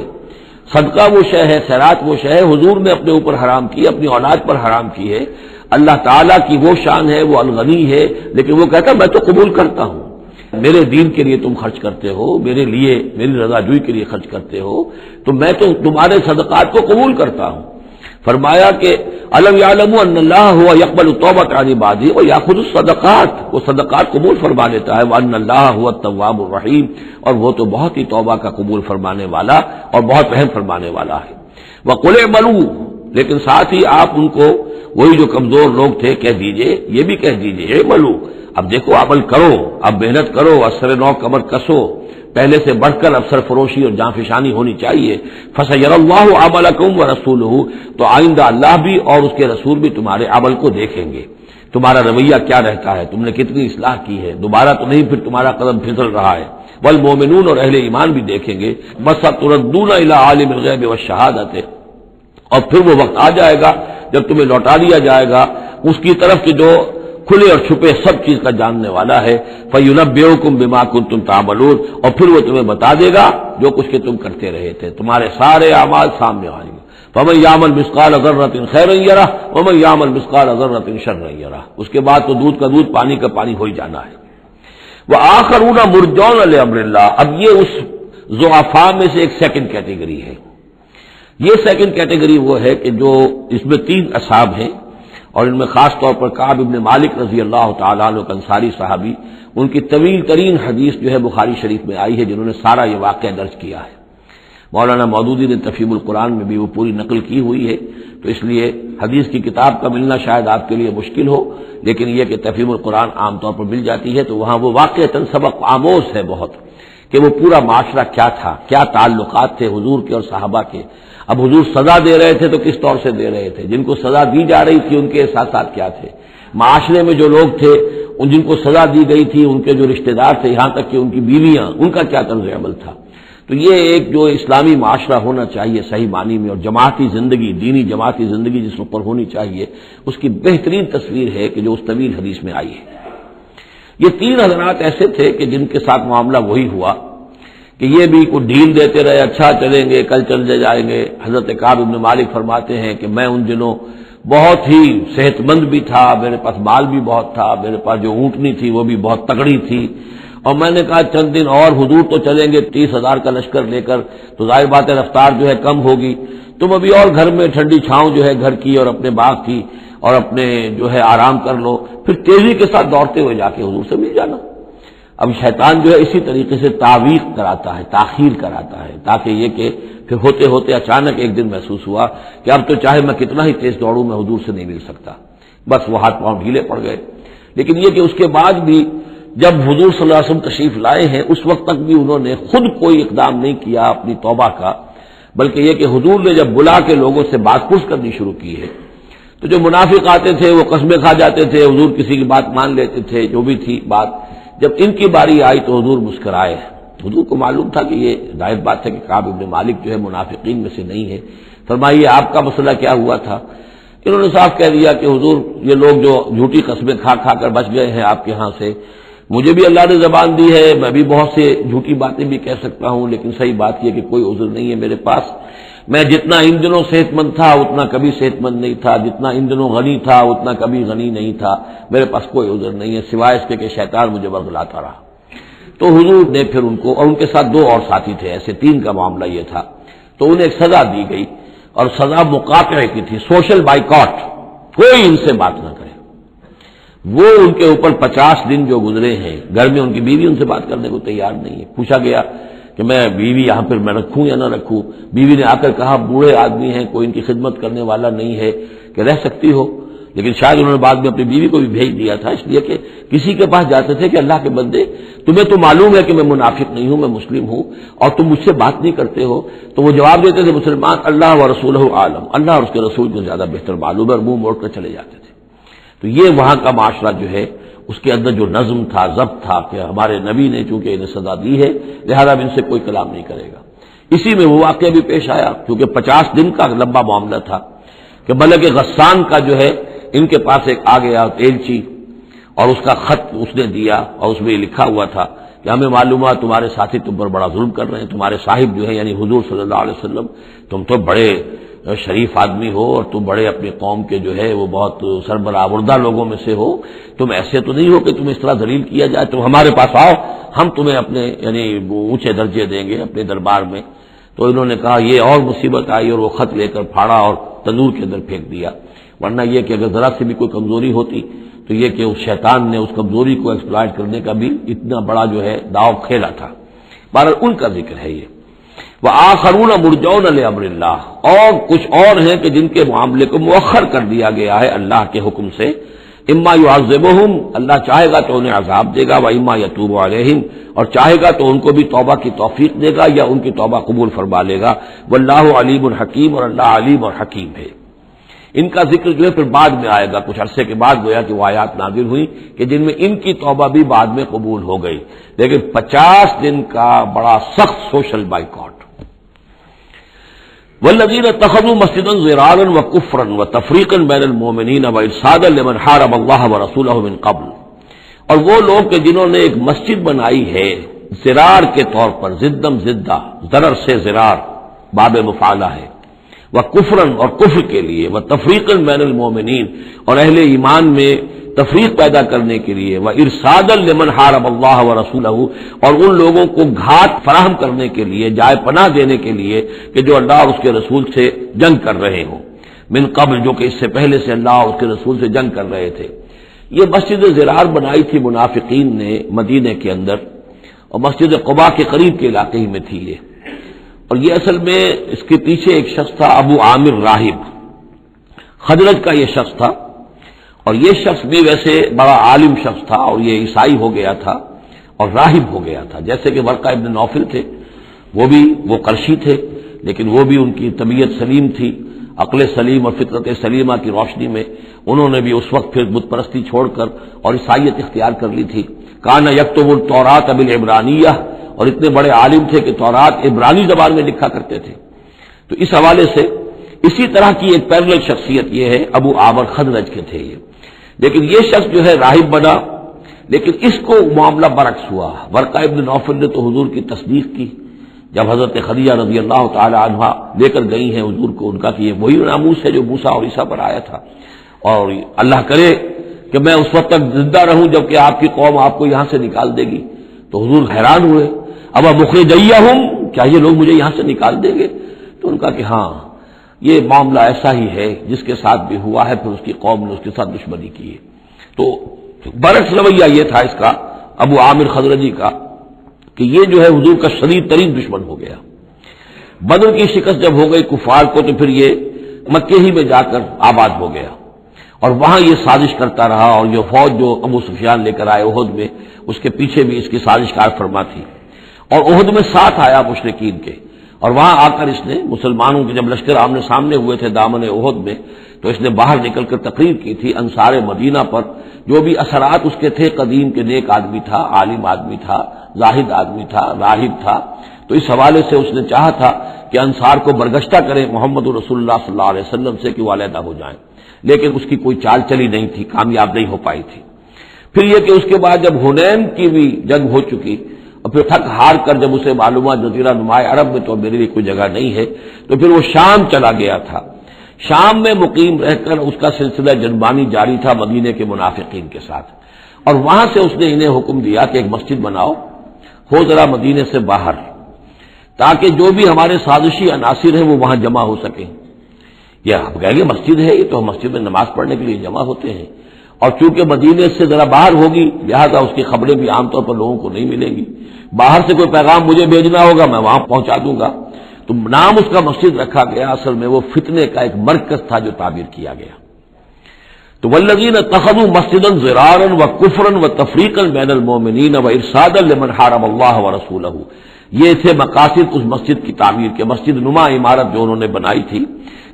صدقہ وہ شے ہے، خیرات وہ شے ہے حضور نے اپنے اوپر حرام کی، اپنی اولاد پر حرام کی ہے. اللہ تعالیٰ کی وہ شان ہے، وہ الغنی ہے، لیکن وہ کہتا میں تو قبول کرتا ہوں. میرے دین کے لیے تم خرچ کرتے ہو، میرے لیے میری رضا جوئی کے لیے خرچ کرتے ہو، تو میں تو تمہارے صدقات کو قبول کرتا ہوں. فرمایا کہ الم یعلموا ان اللہ هو يقبل التوبۃ عن عباده ويأخذ الصدقات، وہ صدقات قبول فرما لیتا ہے. وان اللہ هو التواب الرحیم، اور وہ تو بہت ہی توبہ کا قبول فرمانے والا اور بہت رحم فرمانے والا ہے. وقل اعملوا، لیکن ساتھ ہی آپ ان کو، وہی جو کمزور لوگ تھے، کہہ دیجئے، یہ بھی کہہ دیجئے اعملوا، اب دیکھو عمل کرو، اب محنت کرو، اثر نو کمر کسو، پہلے سے بڑھ کر افسر فروشی اور جانفشانی ہونی چاہیے. فَسَيَرَى اللَّهُ عَمَلَكُمْ وَرَسُولُهُ، تو آئندہ اللہ بھی اور اس کے رسول بھی تمہارے عمل کو دیکھیں گے، تمہارا رویہ کیا رہتا ہے، تم نے کتنی اصلاح کی ہے، دوبارہ تو نہیں پھر تمہارا قدم پھسل رہا ہے. والمؤمنون، اور اہل ایمان بھی دیکھیں گے. وَسَتُرَدُّونَ إِلَىٰ عَالِمِ الْغَيْبِ وَالشَّهَادَةِ، اور پھر وہ وقت آ جائے گا جب تمہیں لوٹا دیا جائے گا اس کی طرف کہ جو کھلے اور چھپے سب چیز کا جاننے والا ہے. فَيُنَبِّئُكُم بِمَا كُنتُمْ تَعْمَلُونَ، اور پھر وہ تمہیں بتا دے گا جو کچھ کہ تم کرتے رہے تھے، تمہارے سارے اعمال سامنے آئیں گے. فَمَن يَعْمَلْ مِثْقَالَ ذَرَّةٍ خَيْرًا يَرَهُ وَمَن يَعْمَلْ مِثْقَالَ ذَرَّةٍ شَرًّا يَرَهُ. اس کے بعد تو دودھ کا دودھ پانی کا پانی ہو ہی جانا ہے. وَآخَرُونَ مُرْجَوْنَ لِأَمْرِ اللَّهِ، اب یہ اس ضعفاء میں سے ایک سیکنڈ کیٹیگری ہے. یہ سیکنڈ کیٹیگری وہ ہے کہ جو اس میں 3 اصحاب ہیں، اور ان میں خاص طور پر کعب ابن مالک رضی اللہ تعالیٰ عنہ انصاری صحابی، ان کی طویل ترین حدیث جو ہے بخاری شریف میں آئی ہے، جنہوں نے سارا یہ واقعہ درج کیا ہے. مولانا مودودی نے تفہیم القرآن میں بھی وہ پوری نقل کی ہوئی ہے، تو اس لیے حدیث کی کتاب کا ملنا شاید آپ کے لیے مشکل ہو، لیکن یہ کہ تفہیم القرآن عام طور پر مل جاتی ہے، تو وہاں وہ واقعتاً سبق آموز ہے بہت، کہ وہ پورا معاشرہ کیا تھا، کیا تعلقات تھے حضور کے اور صحابہ کے. اب حضور سزا دے رہے تھے تو کس طور سے دے رہے تھے، جن کو سزا دی جا رہی تھی ان کے احساسات کیا تھے، معاشرے میں جو لوگ تھے جن کو سزا دی گئی تھی ان کے جو رشتہ دار تھے، یہاں تک کہ ان کی بیویاں، ان کا کیا طرز عمل تھا. تو یہ ایک جو اسلامی معاشرہ ہونا چاہیے صحیح معنی میں، اور جماعتی زندگی، دینی جماعتی زندگی جس پر ہونی چاہیے، اس کی بہترین تصویر ہے کہ جو اس طویل حدیث میں آئی ہے. یہ 3 حضرات ایسے تھے کہ جن کے ساتھ معاملہ وہی ہوا کہ یہ بھی کوئی ڈھیل دیتے رہے، اچھا چلیں گے، کل چلے جائیں گے. حضرت کعب ابن مالک فرماتے ہیں کہ میں ان دنوں بہت ہی صحت مند بھی تھا، میرے پاس مال بھی بہت تھا، میرے پاس جو اونٹنی تھی وہ بھی بہت تگڑی تھی، اور میں نے کہا چند دن اور حضور تو چلیں گے 30,000 کا لشکر لے کر، تو ظاہر بات ہے رفتار جو ہے کم ہوگی، تم ابھی اور گھر میں ٹھنڈی چھاؤں جو ہے گھر کی اور اپنے باغ کی اور اپنے جو ہے آرام کر لو، پھر تیزی کے ساتھ دوڑتے ہوئے جا کے حضور سے مل جانا. اب شیطان جو ہے اسی طریقے سے تعویق کراتا ہے، تاخیر کراتا ہے، تاکہ یہ کہ پھر ہوتے ہوتے اچانک ایک دن محسوس ہوا کہ اب تو چاہے میں کتنا ہی تیز دوڑوں میں حضور سے نہیں مل سکتا، بس وہ ہاتھ پاؤں ڈھیلے پڑ گئے. لیکن یہ کہ اس کے بعد بھی جب حضور صلی اللہ علیہ وسلم تشریف لائے ہیں اس وقت تک بھی انہوں نے خود کوئی اقدام نہیں کیا اپنی توبہ کا، بلکہ یہ کہ حضور نے جب بلا کے لوگوں سے بات پوچھ کرنی شروع کی ہے تو جو منافق آتے تھے وہ قسمیں کھا جاتے تھے، حضور کسی کی بات مان لیتے تھے، جو بھی تھی بات. جب ان کی باری آئی تو حضور مسکرائے. حضور کو معلوم تھا کہ یہ ظاہر بات ہے کہ کعب ابن مالک جو ہے منافقین میں سے نہیں ہے. فرمائیے آپ کا مسئلہ کیا ہوا تھا؟ انہوں نے صاف کہہ دیا کہ حضور یہ لوگ جو جھوٹی قسمیں کھا کھا کر بچ گئے ہیں آپ کے ہاں سے، مجھے بھی اللہ نے زبان دی ہے، میں بھی بہت سے جھوٹی باتیں بھی کہہ سکتا ہوں، لیکن صحیح بات یہ کہ کوئی عذر نہیں ہے میرے پاس. میں جتنا ان دنوں صحت مند تھا اتنا کبھی صحت مند نہیں تھا، جتنا ان دنوں غنی تھا اتنا کبھی غنی نہیں تھا، میرے پاس کوئی عذر نہیں ہے سوائے اس کے کہ شیطان مجھے ورغلاتا رہا. تو حضور نے پھر ان کو، اور ان کے ساتھ 2 اور ساتھی تھے، ایسے 3 کا معاملہ یہ تھا، تو انہیں ایک سزا دی گئی، اور سزا مقاطعے کی تھی، سوشل بائیکاٹ، کوئی ان سے بات نہ کرے. وہ ان کے اوپر 50 دن جو گزرے ہیں، گھر میں ان کی بیوی ان سے بات کرنے کو تیار نہیں ہے. پوچھا گیا کہ میں بیوی یہاں پر میں رکھوں یا نہ رکھوں، بیوی نے آ کر کہا بوڑھے آدمی ہیں، کوئی ان کی خدمت کرنے والا نہیں ہے کہ رہ سکتی ہو. لیکن شاید انہوں نے بعد میں اپنی بیوی کو بھی بھیج دیا تھا، اس لیے کہ کسی کے پاس جاتے تھے کہ اللہ کے بندے تمہیں تو معلوم ہے کہ میں منافق نہیں ہوں، میں مسلم ہوں، اور تم مجھ سے بات نہیں کرتے ہو. تو وہ جواب دیتے تھے مسلمان اللہ و رسولہ عالم، اللہ اور اس کے رسول کو زیادہ بہتر معلوم ہے، اور منہ موڑ کر چلے جاتے تھے. تو یہ وہاں کا معاشرہ جو ہے اس کے اندر جو نظم تھا، ضبط تھا کہ ہمارے نبی نے چونکہ انہیں سزا دی ہے لہذا ان سے کوئی کلام نہیں کرے گا. اسی میں وہ واقعہ بھی پیش آیا، کیونکہ 50 دن کا لمبا معاملہ تھا کہ ملک غسان کا جو ہے ان کے پاس ایک آ گیا تیلچی، اور اس کا خط اس نے دیا، اور اس میں لکھا ہوا تھا کہ ہمیں معلوم ہے تمہارے ساتھی تم پر بڑا ظلم کر رہے ہیں، تمہارے صاحب جو ہے یعنی حضور صلی اللہ علیہ وسلم، تم تو بڑے شریف آدمی ہو اور تم بڑے اپنی قوم کے جو ہے وہ بہت سربراہ لوگوں میں سے ہو، تم ایسے تو نہیں ہو کہ تم اس طرح ذلیل کیا جائے، تم ہمارے پاس آؤ، ہم تمہیں اپنے یعنی اونچے درجے دیں گے اپنے دربار میں۔ تو انہوں نے کہا یہ اور مصیبت آئی اور وہ خط لے کر پھاڑا اور تندور کے اندر پھینک دیا، ورنہ یہ کہ اگر ذرا سی بھی کوئی کمزوری ہوتی تو یہ کہ اس شیطان نے اس کمزوری کو ایکسپلائٹ کرنے کا بھی اتنا بڑا جو ہے داؤ کھیلا تھا۔ بہرحال ان کا ذکر ہے یہ۔ وآخرون مرجون لامر اللہ، اور کچھ اور ہیں کہ جن کے معاملے کو مؤخر کر دیا گیا ہے اللہ کے حکم سے، اما یعذبہم، اللہ چاہے گا تو انہیں عذاب دے گا، واما یتوب علیہم، اور چاہے گا تو ان کو بھی توبہ کی توفیق دے گا یا ان کی توبہ قبول فرما لے گا، واللہ علیم حکیم، اور اللہ علیم اور حکیم ہے۔ ان کا ذکر جو ہے پھر بعد میں آئے گا، کچھ عرصے کے بعد گویا کہ وہ آیات نازل ہوئی کہ جن میں ان کی توبہ بھی بعد میں قبول ہو گئی، لیکن 50 دن کا بڑا سخت سوشل بائیکاٹ۔ والذین اتخذوا مسجدا ضرارا وکفرا وتفریقا بین المؤمنین وارصادا لمن حارب اللہ ورسولہ من قبل، اور وہ لوگ کہ جنہوں نے ایک مسجد بنائی ہے ضرار کے طور پر، زدم زدہ، ضرر سے ضرار باب مفعلہ ہے، وکفرا اور کفر کے لیے، وتفریقا بین المؤمنین اور اہل ایمان میں تفریق پیدا کرنے کے لیے، وارصادا لمن حارب اللہ ورسولہ، اور ان لوگوں کو گھات فراہم کرنے کے لیے، جائے پناہ دینے کے لیے کہ جو اللہ اور اس کے رسول سے جنگ کر رہے ہوں، من قبل، جو کہ اس سے پہلے سے اللہ اور اس کے رسول سے جنگ کر رہے تھے۔ یہ مسجد ضرار بنائی تھی منافقین نے مدینے کے اندر، اور مسجد قباء کے قریب کے علاقے ہی میں تھی یہ، اور یہ اصل میں اس کے پیچھے ایک شخص تھا ابو عامر راہب، خزرج کا یہ شخص تھا، اور یہ شخص بھی ویسے بڑا عالم شخص تھا، اور یہ عیسائی ہو گیا تھا اور راہب ہو گیا تھا، جیسے کہ ورقہ ابن نوفل تھے، وہ قرشی تھے، لیکن وہ بھی ان کی طبیعت سلیم تھی، عقل سلیم اور فطرت سلیمہ کی روشنی میں انہوں نے بھی اس وقت پھر بت پرستی چھوڑ کر اور عیسائیت اختیار کر لی تھی۔ کان یکتب التوراۃ بالعبرانیہ، اور اتنے بڑے عالم تھے کہ تورات عبرانی زبان میں لکھا کرتے تھے۔ تو اس حوالے سے اسی طرح کی ایک پیرلل شخصیت یہ ہے، ابو عامر خزرج کے تھے یہ، لیکن یہ شخص جو ہے راہب بنا، لیکن اس کو معاملہ برعکس ہوا۔ ورقہ ابن نوفل نے تو حضور کی تصدیق کی، جب حضرت خدیجہ رضی اللہ تعالی عنہا لے کر گئی ہیں حضور کو، ان کا کہ یہ وہی ناموس ہے جو موسیٰ اور عیسیٰ پر آیا تھا، اور اللہ کرے کہ میں اس وقت تک زندہ رہوں جب کہ آپ کی قوم آپ کو یہاں سے نکال دے گی۔ تو حضور حیران ہوئے، اب مخرجیہم، کیا یہ لوگ مجھے یہاں سے نکال دیں گے؟ تو ان کا کہ ہاں یہ معاملہ ایسا ہی ہے جس کے ساتھ بھی ہوا ہے، پھر اس کی قوم نے اس کے ساتھ دشمنی کی ہے۔ تو برعکس رویہ یہ تھا اس کا، ابو عامر خزرجی کا، کہ یہ جو ہے حضور کا شدید ترین دشمن ہو گیا۔ بدر کی شکست جب ہو گئی کفار کو، تو پھر یہ مکے ہی میں جا کر آباد ہو گیا، اور وہاں یہ سازش کرتا رہا، اور یہ فوج جو ابو سفیان لے کر آئے احد میں، اس کے پیچھے بھی اس کی سازش کار فرما تھی، اور احد میں ساتھ آیا مشرکین کے، اور وہاں آ کر اس نے مسلمانوں کے جب لشکر آمنے سامنے ہوئے تھے دامن احد میں، تو اس نے باہر نکل کر تقریر کی تھی انصار مدینہ پر، جو بھی اثرات اس کے تھے، قدیم کے نیک آدمی تھا، عالم آدمی تھا، زاہد آدمی تھا، راہب تھا، تو اس حوالے سے اس نے چاہا تھا کہ انصار کو برگشتہ کرے محمد رسول اللہ صلی اللہ علیہ وسلم سے کہ وہ علیحدہ ہو جائیں، لیکن اس کی کوئی چال چلی نہیں تھی، کامیاب نہیں ہو پائی تھی۔ پھر یہ کہ اس کے بعد جب حنین کی بھی جنگ ہو چکی، اور پھر تھک ہار کر جب اسے معلوم ہوا جزیرہ نمائے عرب میں تو میرے لیے کوئی جگہ نہیں ہے، تو پھر وہ شام چلا گیا تھا۔ شام میں مقیم رہ کر اس کا سلسلہ جنبانی جاری تھا مدینے کے منافقین کے ساتھ، اور وہاں سے اس نے انہیں حکم دیا کہ ایک مسجد بناؤ، ہو ذرا مدینے سے باہر، تاکہ جو بھی ہمارے سازشی عناصر ہیں وہ وہاں جمع ہو سکیں۔ یہ آپ کہیں گے مسجد ہے، یہ تو ہم مسجد میں نماز پڑھنے کے لیے جمع ہوتے ہیں، اور چونکہ مدینے سے ذرا باہر ہوگی لہذا اس کی خبریں بھی عام طور پر لوگوں کو نہیں ملیں گی، باہر سے کوئی پیغام مجھے بھیجنا ہوگا میں وہاں پہنچا دوں گا، تو نام اس کا مسجد رکھا گیا، اصل میں وہ فتنے کا ایک مرکز تھا جو تعبیر کیا گیا۔ تو والذین اتخذوا مسجدا ضرارا وکفرا وتفریقا بین المؤمنین وارصادا لمن حارب اللہ ورسولہ، یہ تھے مقاصد اس مسجد کی تعمیر کے، مسجد نما عمارت جو انہوں نے بنائی تھی،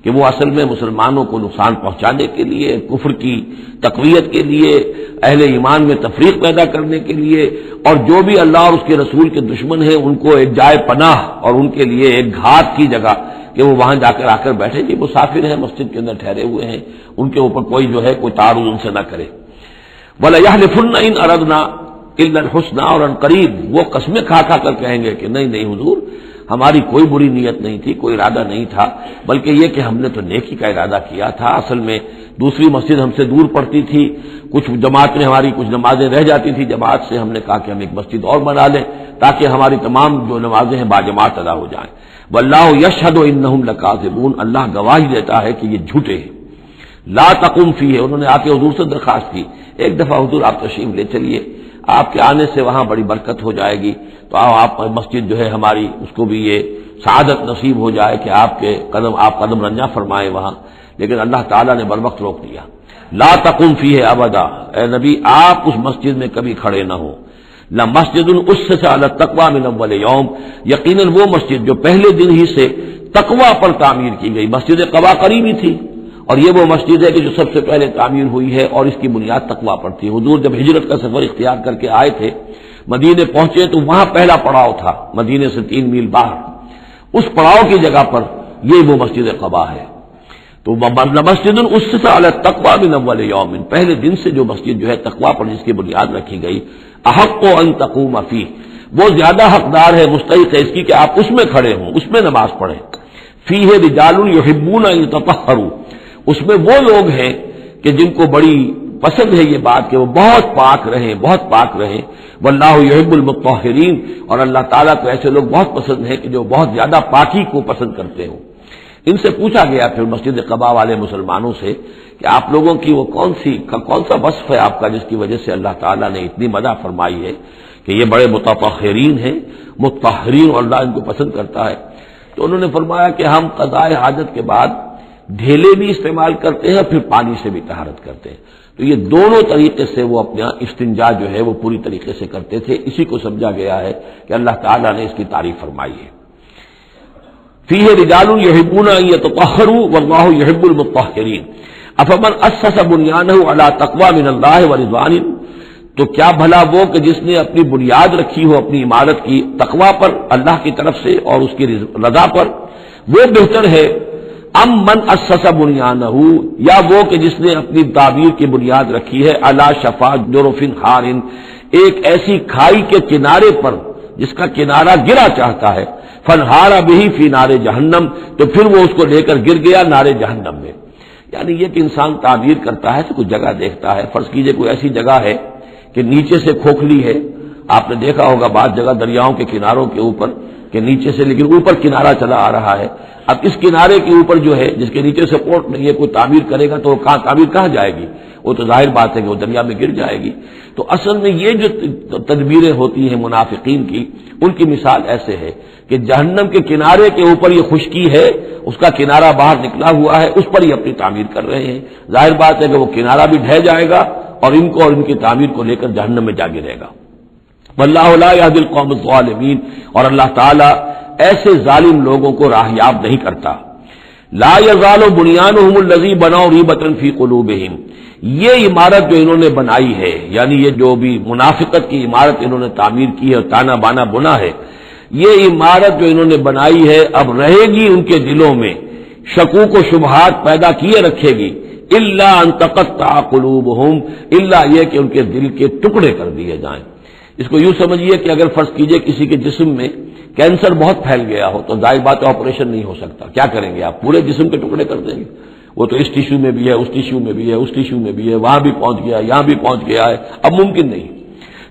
کہ وہ اصل میں مسلمانوں کو نقصان پہنچانے کے لیے، کفر کی تقویت کے لیے، اہل ایمان میں تفریق پیدا کرنے کے لیے، اور جو بھی اللہ اور اس کے رسول کے دشمن ہیں ان کو ایک جائے پناہ اور ان کے لیے ایک گھات کی جگہ کہ وہ وہاں جا کر آ کر بیٹھے، کہ مسافر ہیں، مسجد کے اندر ٹھہرے ہوئے ہیں، ان کے اوپر کوئی جو ہے کوئی تعارض ان سے نہ کرے۔ وَلَيَحْلِفُنَّ إِنْ أَرَدْنَا الا الحسنى، اور ان قریب وہ قسمیں کھا کھا کر کہیں گے کہ نہیں نہیں حضور، ہماری کوئی بری نیت نہیں تھی، کوئی ارادہ نہیں تھا، بلکہ یہ کہ ہم نے تو نیکی کا ارادہ کیا تھا۔ اصل میں دوسری مسجد ہم سے دور پڑتی تھی، کچھ جماعت میں ہماری کچھ نمازیں رہ جاتی تھی جماعت سے، ہم نے کہا کہ ہم ایک مسجد اور بنا لیں تاکہ ہماری تمام جو نمازیں ہیں باجماعت ادا ہو جائیں۔ واللہ یشہد انہم لکاذبون، اللہ گواہی دیتا ہے کہ یہ جھوٹے ہیں۔ لا تقم فیہ، انہوں نے آ کے حضور سے درخواست کی، ایک دفعہ حضور آپ تشریف لے چلیے، آپ کے آنے سے وہاں بڑی برکت ہو جائے گی، تو آپ مسجد جو ہے ہماری اس کو بھی یہ سعادت نصیب ہو جائے کہ آپ قدم رنجہ فرمائیں وہاں، لیکن اللہ تعالیٰ نے بر وقت روک دیا۔ لا تقم فیہ ابدا، اے نبی آپ اس مسجد میں کبھی کھڑے نہ ہو۔ لمسجد اسست علی التقوی من اول یوم، یقیناً وہ مسجد جو پہلے دن ہی سے تقوی پر تعمیر کی گئی، مسجد قباء قریب ہی تھی، اور یہ وہ مسجد ہے کہ جو سب سے پہلے تعمیر ہوئی ہے اور اس کی بنیاد تقوی پر تھی۔ حضور جب ہجرت کا سفر اختیار کر کے آئے تھے، مدینے پہنچے تو وہاں پہلا پڑاؤ تھا، مدینے سے 3 میل باہر، اس پڑاؤ کی جگہ پر یہ وہ مسجد قباء ہے۔ تو مسجد اسست علی التقوی من اول یوم، پہلے دن سے جو مسجد جو ہے تقوی پر جس کی بنیاد رکھی گئی، احق ان تقوم فیہ، وہ زیادہ حقدار ہے، مستحق ہے اس کی کہ آپ اس میں کھڑے ہوں، اس میں نماز پڑھیں۔ فیہ رجال یحبون ان یتطہروا، اس میں وہ لوگ ہیں کہ جن کو بڑی پسند ہے یہ بات کہ وہ بہت پاک رہیں، بہت پاک رہیں۔ واللہ یحب المطہرین، اور اللہ تعالیٰ کو ایسے لوگ بہت پسند ہیں کہ جو بہت زیادہ پاکی کو پسند کرتے ہوں۔ ان سے پوچھا گیا پھر مسجد قباء والے مسلمانوں سے کہ آپ لوگوں کی وہ کون سا وصف ہے آپ کا جس کی وجہ سے اللہ تعالیٰ نے اتنی مدح فرمائی ہے کہ یہ بڑے متطہرین ہیں، مطہرین، اور اللہ ان کو پسند کرتا ہے؟ تو انہوں نے فرمایا کہ ہم قضاء حاجت کے بعد ڈھیلے بھی استعمال کرتے ہیں، پھر پانی سے بھی طہارت کرتے ہیں۔ تو یہ دونوں طریقے سے وہ اپنا استنجا جو ہے وہ پوری طریقے سے کرتے تھے، اسی کو سمجھا گیا ہے کہ اللہ تعالیٰ نے اس کی تعریف فرمائی ہے۔ فیہ رجال یحبون ان یتطہروا واللہ یحب المطہرین، افمن اسس بنیانہ علی تقوی من اللہ ورضوان، تو کیا بھلا وہ کہ جس نے اپنی بنیاد رکھی ہو اپنی عمارت کی تقوی پر، اللہ کی طرف سے اور اس کی رضا پر، وہ بہتر ہے ام من اسس بنیانہ، یا وہ کہ جس نے اپنی تعبیر کی بنیاد رکھی ہے علی شفا جرف ہار، ایک ایسی کھائی کے کنارے پر جس کا کنارہ گرا چاہتا ہے، فنہار بہ فی نار جہنم، تو پھر وہ اس کو لے کر گر گیا نار جہنم میں۔ یعنی یہ کہ انسان تعبیر کرتا ہے تو کچھ جگہ دیکھتا ہے، فرض کیجئے کوئی ایسی جگہ ہے کہ نیچے سے کھوکھلی ہے، آپ نے دیکھا ہوگا بعض جگہ دریاؤں کے کناروں کے اوپر کہ نیچے سے لیکن اوپر کنارہ چلا آ رہا ہے، اب اس کنارے کے اوپر جو ہے جس کے نیچے سپورٹ نہیں ہے کوئی تعمیر کرے گا تو وہ تعمیر کہاں جائے گی؟ وہ تو ظاہر بات ہے کہ وہ دریا میں گر جائے گی۔ تو اصل میں یہ جو تدبیریں ہوتی ہیں منافقین کی، ان کی مثال ایسے ہے کہ جہنم کے کنارے کے اوپر یہ خشکی ہے، اس کا کنارہ باہر نکلا ہوا ہے، اس پر یہ اپنی تعمیر کر رہے ہیں، ظاہر بات ہے کہ وہ کنارہ بھی ڈھہ جائے گا اور ان کو اور ان کی تعمیر کو لے کر جہنم میں جا گرے گا۔ واللہ لا یہدی القوم الظالمین، اور اللہ تعالیٰ ایسے ظالم لوگوں کو راہیاب نہیں کرتا۔ لا یزال بنیانہم الذی بنوا ریبۃ فی قلوبہم، یہ عمارت جو انہوں نے بنائی ہے، یعنی یہ جو بھی منافقت کی عمارت انہوں نے تعمیر کی ہے اور تانا بانا بنا ہے، یہ عمارت جو انہوں نے بنائی ہے اب رہے گی ان کے دلوں میں، شکوک و شبہات پیدا کیے رکھے گی، الا ان تقطع قلوبہم، الا یہ کہ ان کے دل کے ٹکڑے کر دیے جائیں۔ اس کو یوں سمجھیے کہ اگر فرض کیجئے کسی کے جسم میں کینسر بہت پھیل گیا ہو تو ظاہر بات آپریشن نہیں ہو سکتا، کیا کریں گے آپ؟ پورے جسم کے ٹکڑے کر دیں گے؟ وہ تو اس ٹیشو میں بھی ہے، اس ٹیشو میں بھی ہے، اس ٹیشو میں بھی ہے، وہاں بھی پہنچ گیا، یہاں بھی پہنچ گیا ہے، اب ممکن نہیں۔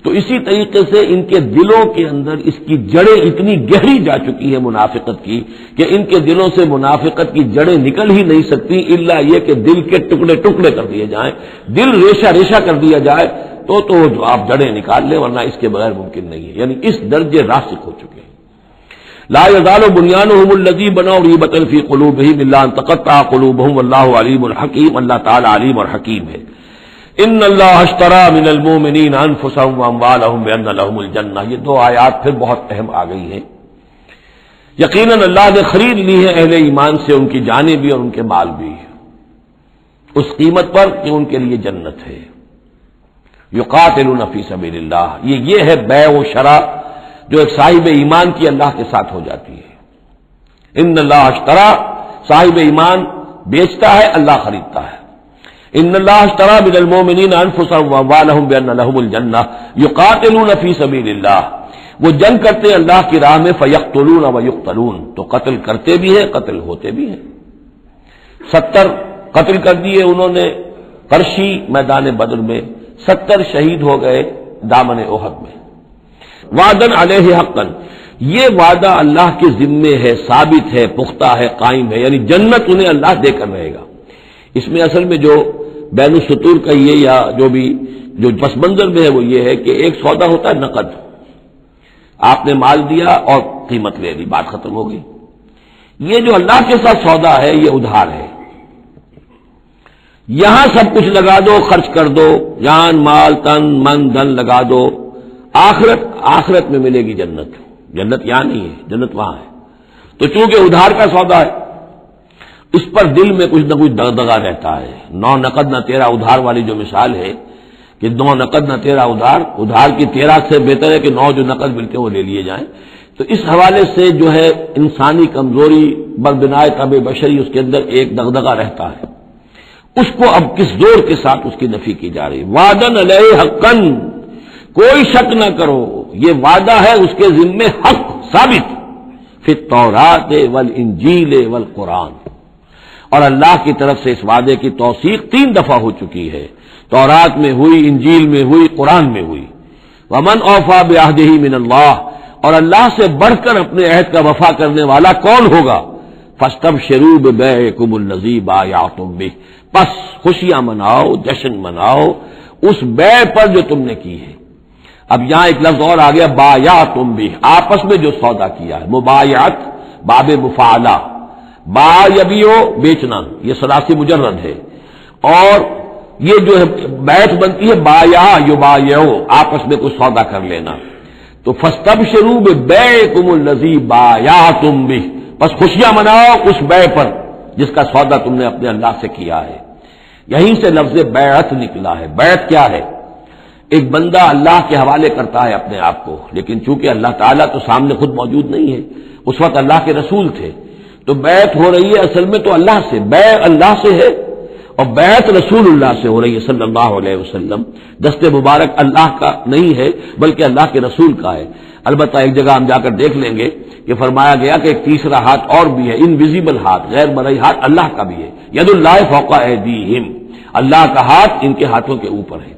تو اسی طریقے سے ان کے دلوں کے اندر اس کی جڑیں اتنی گہری جا چکی ہیں منافقت کی کہ ان کے دلوں سے منافقت کی جڑیں نکل ہی نہیں سکتی، الا یہ کہ دل کے ٹکڑے ٹکڑے کر دیے جائیں، دل ریشہ ریشہ کر دیا جائے تو آپ جڑیں نکال لیں، ورنہ اس کے بغیر ممکن نہیں ہے۔ یعنی اس درجے راسخ ہو چکے ہیں۔ لا یزال بنیانہم الذی بنوا ریبۃ فی قلوبہم الا ان تقطع قلوبہم واللہ علیم حکیم، اللہ تعالی علیم اور حکیم ہے۔ ان اللہ اشتری من المؤمنین انفسهم واموالهم بان لهم الجنہ، یہ دو آیات پھر بہت اہم آ گئی ہیں۔ یقیناً اللہ نے خرید لی ہے اہل ایمان سے ان کی جانیں بھی اور ان کے مال بھی، اس قیمت پر کہ ان کے لیے جنت ہے۔ یقاتلون فی سبیل اللہ، یہ ہے بیع و شراء جو ایک صاحب ایمان کی اللہ کے ساتھ ہو جاتی ہے۔ ان اللہ اشتری، صاحب ایمان بیچتا ہے، اللہ خریدتا ہے۔ ان اللہ اشتری من المؤمنین انفسهم واموالهم بان لهم الجنہ یقاتلون فی سبیل اللہ، وہ جنگ کرتے ہیں اللہ کی راہ میں، فیقتلون ویقتلون، تو قتل کرتے بھی ہیں قتل ہوتے بھی ہیں۔ 70 قتل کر دیے انہوں نے قرشی میدان بدر میں، 70 شہید ہو گئے دامن احد میں۔ وعدن علیہ حقا، یہ وعدہ اللہ کے ذمے ہے، ثابت ہے، پختہ ہے، قائم ہے، یعنی جنت انہیں اللہ دے کر رہے گا۔ اس میں اصل میں جو بین السطور کا یہ یا جو بھی جو پس منظر میں ہے وہ یہ ہے کہ ایک سودا ہوتا ہے نقد، آپ نے مال دیا اور قیمت لے لی، بات ختم ہو گئی۔ یہ جو اللہ کے ساتھ سودا ہے یہ ادھار ہے، یہاں سب کچھ لگا دو، خرچ کر دو، جان مال تن من دھن لگا دو، آخرت میں ملے گی جنت۔ جنت یہاں نہیں ہے، جنت وہاں ہے۔ تو چونکہ ادھار کا سودا ہے اس پر دل میں کچھ نہ کچھ دغدغہ رہتا ہے۔ نو نقد نہ تیرا ادھار والی جو مثال ہے کہ 9 نقد نہ تیرا ادھار، ادھار کی 13 سے بہتر ہے کہ 9 جو نقد ملتے ہیں وہ لے لیے جائیں۔ تو اس حوالے سے جو ہے انسانی کمزوری بربنائے طبع بشری اس کے اندر ایک دغدغہ رہتا ہے، اس کو اب کس زور کے ساتھ اس کی نفی کی جا رہی۔ وعدن علیہ حقا، کوئی شک نہ کرو یہ وعدہ ہے اس کے ذمے حق ثابت، فی التوراۃ والانجیل والقرآن، اور اللہ کی طرف سے اس وعدے کی توثیق 3 دفعہ ہو چکی ہے، تورات میں ہوئی، انجیل میں ہوئی، قرآن میں ہوئی۔ ومن اوفی بعہدہ من اللہ، اور اللہ سے بڑھ کر اپنے عہد کا وفا کرنے والا کون ہوگا؟ فاستبشروا ببیعکم الذی بایعتم بہ، پس خوشیاں مناؤ، جشن مناؤ اس بیع پر جو تم نے کی ہے۔ اب یہاں ایک لفظ اور آ گیا، بایعتم بہ، آپس میں جو سودا کیا ہے، مبایعت باب مفاعلہ، با یبیع بیچنا، یہ ثلاثی مجرد ہے، اور یہ جو ہے بیعت بنتی ہے بایا یبایع، آپس میں کوئی سودا کر لینا۔ تو فاستبشروا ببیعکم الذی بایعتم بہ، بس خوشیاں مناؤ اس بیع پر جس کا سودا تم نے اپنے اللہ سے کیا ہے۔ یہیں سے لفظ بیعت نکلا ہے۔ بیعت کیا ہے؟ ایک بندہ اللہ کے حوالے کرتا ہے اپنے آپ کو، لیکن چونکہ اللہ تعالیٰ تو سامنے خود موجود نہیں ہے، اس وقت اللہ کے رسول تھے، تو بیعت ہو رہی ہے اصل میں تو اللہ سے، بیع اللہ سے ہے اور بیعت رسول اللہ سے ہو رہی ہے صلی اللہ علیہ وسلم۔ دست مبارک اللہ کا نہیں ہے بلکہ اللہ کے رسول کا ہے۔ البتہ ایک جگہ ہم جا کر دیکھ لیں گے کہ فرمایا گیا کہ ایک تیسرا ہاتھ اور بھی ہے، انویزیبل ہاتھ، غیر مرئی ہاتھ اللہ کا بھی ہے، ید اللہ فوق ایدیہم، اللہ کا ہاتھ ان کے ہاتھوں کے اوپر ہے۔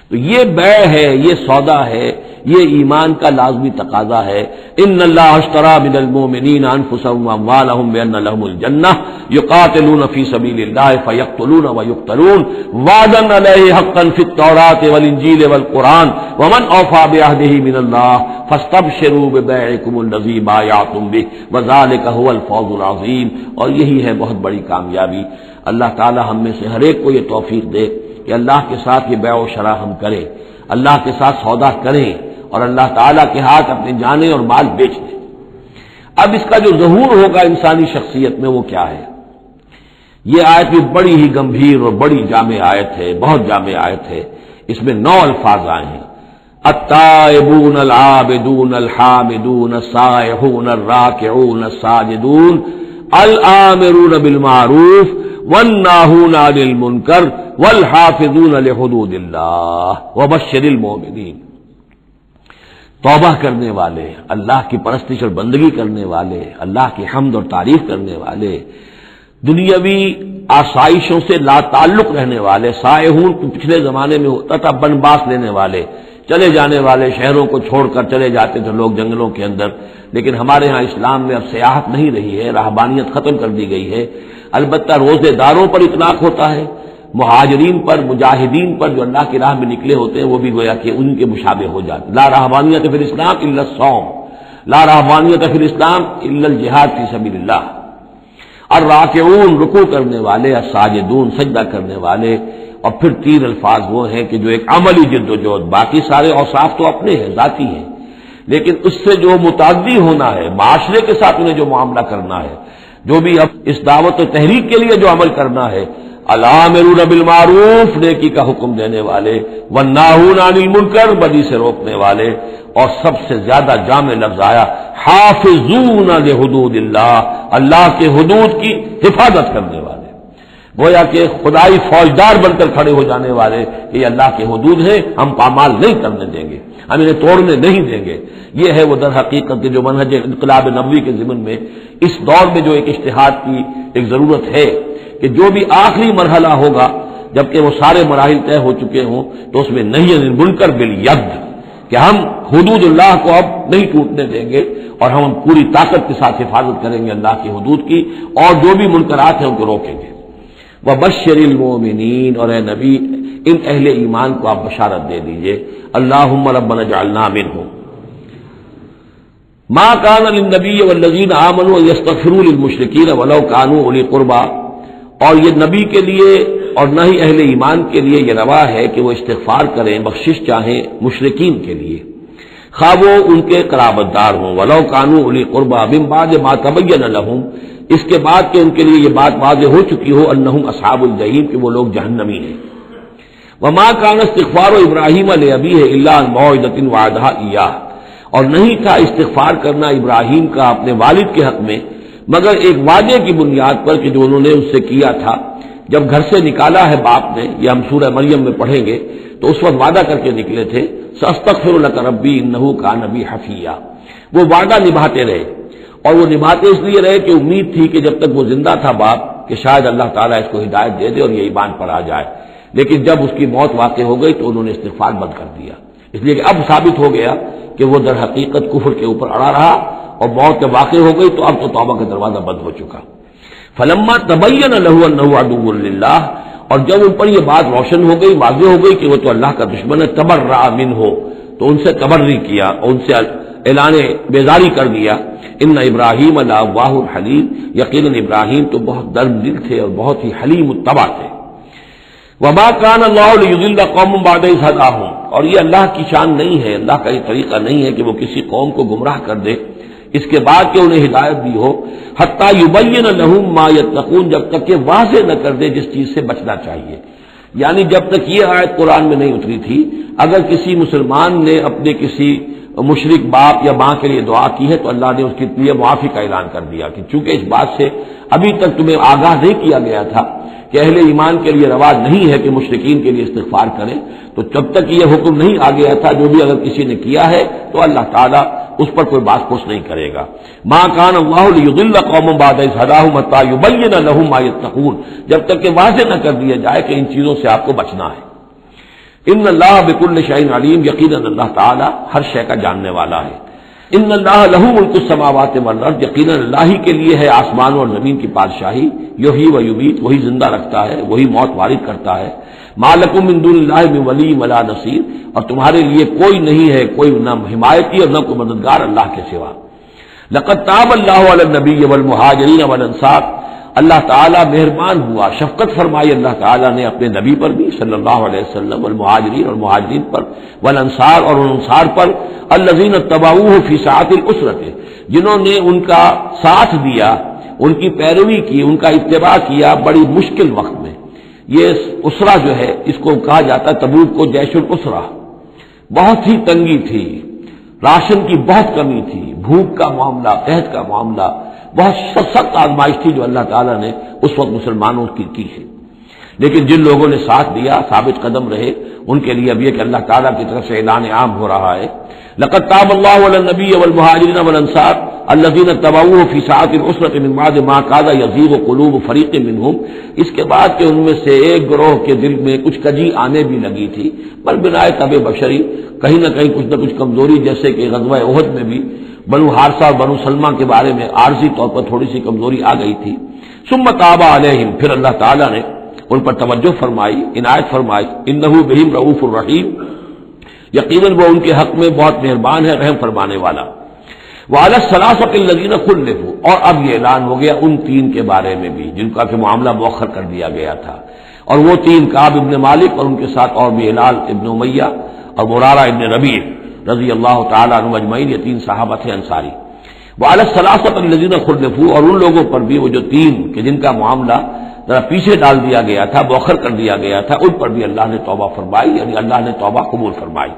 تو یہ بیع ہے، یہ سودا ہے، یہ ایمان کا لازمی تقاضا ہے۔ ان اللہ اشتری من المؤمنین انفسهم واموالهم بان لهم الجنہ یقاتلون فی سبیل اللہ فیقتلون ویقتلون وعدا علیہ حقا فی التوراۃ والانجیل والقرآن ومن اوفی بعہدہ من اللہ فاستبشروا ببیعکم الذی بایعتم بہ وذلک هو الفوز العظیم۔ اور یہی ہے بہت بڑی کامیابی۔ اللہ تعالی ہم میں سے ہر ایک کو یہ توفیق دے کہ اللہ کے ساتھ یہ بیع و شرا ہم کریں، اللہ کے ساتھ سودا کریں اور اللہ تعالیٰ کے ہاتھ اپنی جانیں اور مال بیچ دیں۔ اب اس کا جو ظہور ہوگا انسانی شخصیت میں وہ کیا ہے؟ یہ آیت بھی بڑی ہی گمبھیر اور بڑی جامع آیت ہے، بہت جامع آیت ہے۔ اس میں 9 الفاظ آئے ہیں، التائبون العابدون الحامدون السائحون الراکعون الساجدون الآمرون بالمعروف والناہون عن المنکر والحافظون لحدود اللہ وبشر المؤمنین۔ توبہ کرنے والے، اللہ کی پرستش اور بندگی کرنے والے، اللہ کی حمد اور تعریف کرنے والے، دنیاوی آسائشوں سے لا تعلق رہنے والے، سائحون پچھلے زمانے میں ہوتا تھا بنباس لینے والے، چلے جانے والے، شہروں کو چھوڑ کر چلے جاتے تھے لوگ جنگلوں کے اندر، لیکن ہمارے ہاں اسلام میں اب سیاحت نہیں رہی ہے، رہبانیت ختم کر دی گئی ہے۔ البتہ روزے داروں پر اطلاق ہوتا ہے، مہاجرین پر، مجاہدین پر جو اللہ کی راہ میں نکلے ہوتے ہیں وہ بھی گویا کہ ان کے مشابہ ہو جاتے۔ لا رہبانیت فی الاسلام الا الصوم، لا رہبانیت فی الاسلام الا الجہاد فی سبیل اللہ۔ الراکعون رکوع کرنے والے، الساجدون سجدہ کرنے والے، اور پھر 3 الفاظ وہ ہیں کہ جو ایک عملی جد و جہد، باقی سارے اوصاف تو اپنے ہیں، ذاتی ہیں، لیکن اس سے جو متعدی ہونا ہے، معاشرے کے ساتھ انہیں جو معاملہ کرنا ہے، جو بھی اب اس دعوت و تحریک کے لیے جو عمل کرنا ہے، الآمرون بالمعروف نیکی کا حکم دینے والے، والناہون عن المنکر بدی سے روکنے والے، اور سب سے زیادہ جامع لفظ آیا حافظون لحدود اللہ، اللہ کے حدود کی حفاظت کرنے والے۔ گویا کہ خدائی فوجدار بن کر کھڑے ہو جانے والے کہ یہ اللہ کے حدود ہیں، ہم پامال نہیں کرنے دیں گے، ہم انہیں توڑنے نہیں دیں گے۔ یہ ہے وہ در حقیقت جو منہج انقلاب نبوی کے ضمن میں اس دور میں جو ایک اجتہاد کی ایک ضرورت ہے کہ جو بھی آخری مرحلہ ہوگا جبکہ وہ سارے مراحل طے ہو چکے ہوں تو اس میں نہیں منکر بالید کہ ہم حدود اللہ کو اب نہیں ٹوٹنے دیں گے اور ہم پوری طاقت کے ساتھ حفاظت کریں گے اللہ کی حدود کی، اور جو بھی منکرات ہیں ان کو روکیں گے۔ وبشر المؤمنین، اور اے نبی ان اہل ایمان کو آپ بشارت دے دیجئے، اللہم ربنا اجعلنا منہم۔ ما کان للنبی والذین آمنوا یستغفروا للمشرکین ولو کانوا اولی قربی، اور یہ نبی کے لیے اور نہ ہی اہل ایمان کے لیے یہ روا ہے کہ وہ استغفار کریں، بخشش چاہیں مشرکین کے لیے، خواہ وہ ان کے قرابت دار ہوں، ولو کانوا اولی قربی من بعد ما تبین لہم، اس کے بعد کہ ان کے لیے یہ بات واضح ہو چکی ہو انہم اصحاب الجحیم کہ وہ لوگ جہنمی ہیں۔ وما کان استغفار ابراہیم لابیہ الا عن موعظۃ وعدھا ایاہ، اور نہیں تھا استغفار کرنا ابراہیم کا اپنے والد کے حق میں مگر ایک وعدے کی بنیاد پر کہ جو انہوں نے اس سے کیا تھا جب گھر سے نکالا ہے باپ نے، یہ ہم سورہ مریم میں پڑھیں گے، تو اس وقت وعدہ کر کے نکلے تھے ساستغفر لک ربی انہ کان بی حفیہ، وہ وعدہ نبھاتے رہے، اور وہ نبھاتے اس لیے رہے کہ امید تھی کہ جب تک وہ زندہ تھا باپ کہ شاید اللہ تعالیٰ اس کو ہدایت دے دے اور یہ ایمان پر آ جائے، لیکن جب اس کی موت واقع ہو گئی تو انہوں نے استغفار بند کر دیا، اس لیے کہ اب ثابت ہو گیا کہ وہ در حقیقت کفر کے اوپر اڑا رہا اور موت جب واقع ہو گئی تو اب تو توبہ کا دروازہ بند ہو چکا۔ فلما تبین لہ انہ عدو للہ، اور جب ان پر یہ بات روشن ہو گئی، واضح ہو گئی کہ وہ تو اللہ کا دشمن ہے، تبرأ منہ، تو ان سے تبری کیا اور ان سے اعلان بیزاری کر دیا۔ ان ابراہیم لأواہ حلیم، یقیناً ابراہیم تو بہت درد دل تھے اور بہت ہی حلیم الطبع تھے۔ وما کان اللہ لیضل قوما بعد اذ ھداھم، اور یہ اللہ کی شان نہیں ہے، اللہ کا یہ طریقہ نہیں ہے کہ وہ کسی قوم کو گمراہ کر دے اس کے بعد کہ انہیں ہدایت دی ہو، حتی یبین لہم ما یتقون، جب تک کہ واضح نہ کر دے جس چیز سے بچنا چاہیے۔ یعنی جب تک یہ آیت قرآن میں نہیں اتری تھی، اگر کسی مسلمان نے اپنے کسی مشرک باپ یا ماں کے لیے دعا کی ہے تو اللہ نے اس کے لیے معافی کا اعلان کر دیا کہ چونکہ اس بات سے ابھی تک تمہیں آگاہ نہیں کیا گیا تھا کہ اہل ایمان کے لیے رواج نہیں ہے کہ مشرکین کے لیے استغفار کریں، تو جب تک یہ حکم نہیں آ گیا تھا جو بھی اگر کسی نے کیا ہے تو اللہ تعالیٰ اس پر کوئی بات پوچھ نہیں کرے گا۔ ما کان اللہ لیضل قوما بعد اذ ھداھم حتی یبین لہم ما یتقون، جب تک کہ واضح نہ کر دیا جائے کہ ان چیزوں سے آپ کو بچنا ہے۔ ان اللہ بکل شیء علیم، یقیناً اللہ تعالیٰ ہر شے کا جاننے والا ہے۔ ان اللہ لہ ملک السماوات والارض، یقیناً اللہ ہی کے لیے ہے آسمانوں اور زمین کی بادشاہی، یحیی و یمیت، وہی زندہ رکھتا ہے، وہی موت وارد کرتا ہے۔ ما لکم من دون اللہ من ولی ولا نصیر، اور تمہارے لیے کوئی نہیں ہے، کوئی نہ حمایتی اور نہ کوئی مددگار اللہ کے سوا۔ لقد تاب اللہ علی النبی والمہاجرین والانصار، اللہ تعالیٰ مہربان ہوا، شفقت فرمائی اللہ تعالیٰ نے اپنے نبی پر بھی صلی اللہ علیہ وسلم، والمہاجرین اور مہاجرین پر، والانصار اور ان انصار پر، الذین اتبعوہ فی ساعۃ العسرۃ، جنہوں نے ان کا ساتھ دیا، ان کی پیروی کی، ان کا اتباع کیا بڑی مشکل وقت میں۔ یہ اسرہ جو ہے اس کو کہا جاتا ہے تبوک کو جیش الاسرہ، بہت ہی تنگی تھی، راشن کی بہت کمی تھی، بھوک کا معاملہ، قحط کا معاملہ، بہت سخت آزمائش تھی جو اللہ تعالیٰ نے اس وقت مسلمانوں کی ہے، لیکن جن لوگوں نے ساتھ دیا، ثابت قدم رہے، ان کے لیے اب یہ کہ اللہ تعالیٰ کی طرف سے اعلان عام ہو رہا ہے۔ لقد تاب اللہ علی النبی والمہاجرین والانصار الذین اتبعوہ فی ساعۃ العسرۃ من بعد ما کاد یزیغ قلوب فریق منہم، اس کے بعد کہ ان میں سے ایک گروہ کے دل میں کچھ کجی آنے بھی لگی تھی، پر بناء طبع بشری کہیں نہ کہیں کچھ نہ کچھ کمزوری، جیسے کہ غزوہ احد میں بھی بنو حارثہ اور بنو سلمہ کے بارے میں عارضی طور پر تھوڑی سی کمزوری آ گئی تھی۔ ثم تاب علیہم، پھر اللہ تعالیٰ نے ان پر توجہ فرمائی، عنایت فرمائی، انہ بہم رؤوف الرحیم، یقیناً وہ ان کے حق میں بہت مہربان ہے، رحم فرمانے والا۔ وعلی الثلاثۃ الذین خلفوا، اور اب یہ اعلان ہو گیا ان تین کے بارے میں بھی جن کا کہ معاملہ مؤخر کر دیا گیا تھا، اور وہ تین کعب ابن مالک اور ان کے ساتھ اور بھی ہلال ابن امیہ اور مرارہ ابن ربیع رضی اللہ تعالیٰ عنہم اجمعین، یہ تین صحابہ تھے انصاری۔ وعلی الثلاثۃ الذین خلفوا، اور ان لوگوں پر بھی وہ جو تین کہ جن کا معاملہ ذرا پیچھے ڈال دیا گیا تھا، مؤخر کر دیا گیا تھا، ان پر بھی اللہ نے توبہ فرمائی، یعنی اللہ نے توبہ قبول فرمائی۔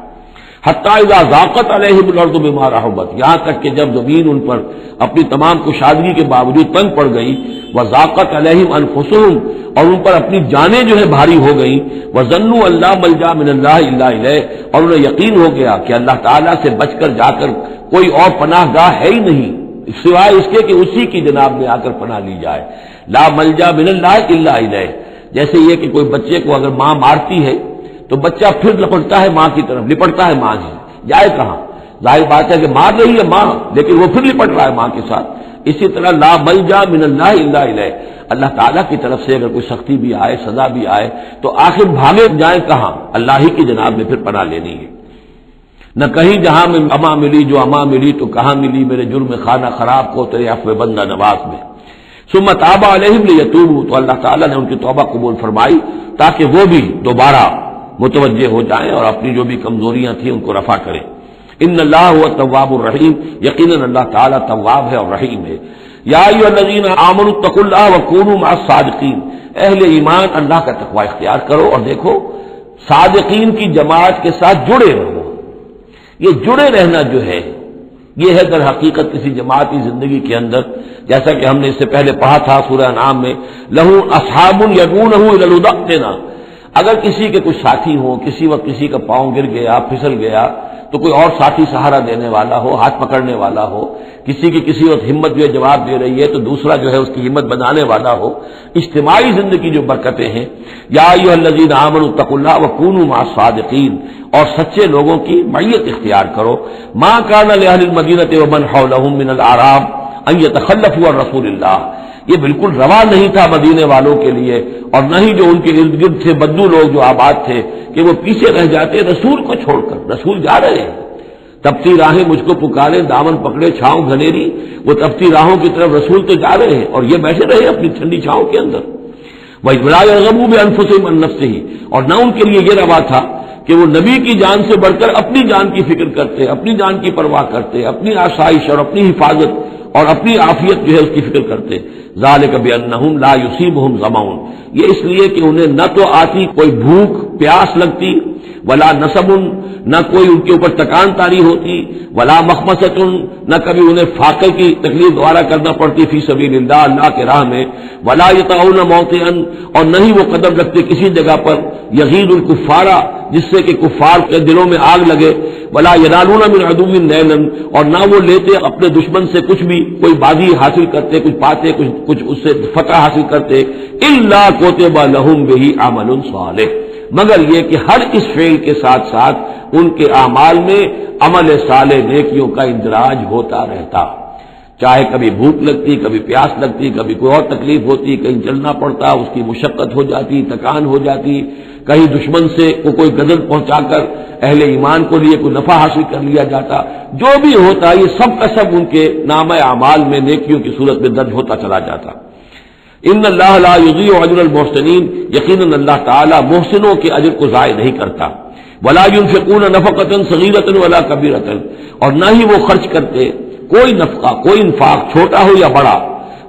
حتی اذا ضاقت علیہم الارض بما رحبت، یہاں تک کہ جب زمین ان پر اپنی تمام کشادگی کے باوجود تنگ پڑ گئی، وضاقت علیہم انفسہم، اور ان پر اپنی جانیں جو ہے بھاری ہو گئیں، وظنوا ان لا ملجا من اللہ الا الیہ، اور انہیں یقین ہو گیا کہ اللہ تعالیٰ سے بچ کر جا کر کوئی اور پناہ گاہ ہے ہی نہیں سوائے اس کے کہ اسی کی جناب میں آ کر پناہ لی جائے۔ لا ملجا من اللہ الا الیہ، جیسے یہ کہ کوئی بچے کو اگر ماں مارتی ہے تو بچہ پھر لپٹتا ہے ماں کی طرف، لپٹتا ہے ماں سے، جائے کہاں؟ ظاہر بات ہے کہ مار رہی ہے ماں، لیکن وہ پھر لپٹ رہا ہے ماں کے ساتھ۔ اسی طرح لا ملجا من اللہ الا الیہ، اللہ تعالیٰ کی طرف سے اگر کوئی سختی بھی آئے، سزا بھی آئے، تو آخر بھاگے جائیں کہاں؟ اللہ ہی کی جناب میں پھر پناہ لینی ہے۔ نہ کہیں جہاں میں اما ملی جو اما ملی تو کہاں ملی میرے جرم خانہ خراب کو تیرے عفو بندہ نواز میں۔ ثم تاب علیہم لیتوبوا، تو اللہ تعالیٰ نے ان کی توبہ قبول فرمائی تاکہ وہ بھی دوبارہ متوجہ ہو جائیں اور اپنی جو بھی کمزوریاں تھیں ان کو رفع کریں۔ ان اللہ هو التواب الرحیم، یقیناً اللہ تعالیٰ تواب ہے اور رحیم ہے۔ یا ایھا الذین آمنوا اتقوا اللہ وکونوا مع الصادقین، اہل ایمان اللہ کا تقوی اختیار کرو اور دیکھو صادقین کی جماعت کے ساتھ جڑے رہو۔ یہ جڑے رہنا جو ہے یہ ہے در حقیقت کسی جماعتی زندگی کے اندر، جیسا کہ ہم نے اس سے پہلے پڑھا تھا سورہ انعام میں، لہ اصحاب یدعونہ الی الہدی ائتنا، اگر کسی کے کچھ ساتھی ہوں، کسی وقت کسی کا پاؤں گر گیا، پھسل گیا، تو کوئی اور ساتھی سہارا دینے والا ہو، ہاتھ پکڑنے والا ہو، کسی کی کسی وقت ہمت جو ہے جواب دے رہی ہے تو دوسرا جو ہے اس کی ہمت بنانے والا ہو، اجتماعی زندگی جو برکتیں ہیں۔ یا ایھا الذین آمنوا اتقوا اللہ وکونوا مع الصادقین، اور سچے لوگوں کی معیت اختیار کرو۔ ما کان لأہل المدینۃ ومن حولہم من الاعراب ان یتخلفوا عن رسول اللہ، یہ بالکل روا نہیں تھا مدینے والوں کے لیے اور نہ ہی جو ان کے ارد گرد تھے بدو لوگ جو آباد تھے کہ وہ پیچھے رہ جاتے رسول کو چھوڑ کر۔ رسول جا رہے ہیں، تپتی راہیں مجھ کو پکارے، دامن پکڑے چھاؤں گھنیری، وہ تپتی راہوں کی طرف رسول تو جا رہے ہیں اور یہ بیٹھے رہے اپنی ٹھنڈی چھاؤں کے اندر۔ وَلَا يَرْغَبُوا بِأَنفُسِهِمْ عَن نَّفْسِهِ، اور نہ ان کے لیے یہ روا تھا کہ وہ نبی کی جان سے بڑھ کر اپنی جان کی فکر کرتے، اپنی جان کی پرواہ کرتے، اپنی آسائش اور اپنی حفاظت اور اپنی عافیت جو ہے اس کی فکر کرتے۔ ذالک بانہم لا یصیبہم ظمأ، یہ اس لیے کہ انہیں نہ تو آتی کوئی بھوک پیاس لگتی، ولا نصب، نہ کوئی ان کے اوپر تکان طاری ہوتی، ولا مخمصۃ، نہ کبھی انہیں فاقے کی تکلیف دوبارہ کرنا پڑتی فی سبیل اللہ، اللہ کے راہ میں، ولا یطعون موطئا، اور نہ ہی وہ قدم رکھتے کسی جگہ پر یغیظ الکفار، جس سے کہ کفار کے دلوں میں آگ لگے، ولا ینالون من عدو نیلا، اور نہ وہ لیتے اپنے دشمن سے کچھ بھی، کوئی بازی حاصل کرتے، کچھ پاتے، کچھ اس سے فتح حاصل کرتے، الا کتب لهم به عمل صالح، مگر یہ کہ ہر اس فعل کے ساتھ ساتھ ان کے اعمال میں عمل صالح نیکیوں کا اندراج ہوتا رہتا۔ چاہے کبھی بھوک لگتی، کبھی پیاس لگتی، کبھی کوئی اور تکلیف ہوتی، کہیں چلنا پڑتا، اس کی مشقت ہو جاتی، تکان ہو جاتی، کہیں دشمن سے کوئی غدر پہنچا کر اہل ایمان کو لیے کوئی نفع حاصل کر لیا جاتا، جو بھی ہوتا یہ سب کا سب ان کے نامہ اعمال میں نیکیوں کی صورت میں درج ہوتا چلا جاتا۔ ان اللہ لا یضیع اجر المحسنین، یقیناً اللہ تعالیٰ محسنوں کے اجر کو ضائع نہیں کرتا۔ ولا ينفقون نفقۃ صغیرۃ ولا کبیرۃ، اور نہ ہی وہ خرچ کرتے کوئی نفقہ، کوئی انفاق چھوٹا ہو یا بڑا،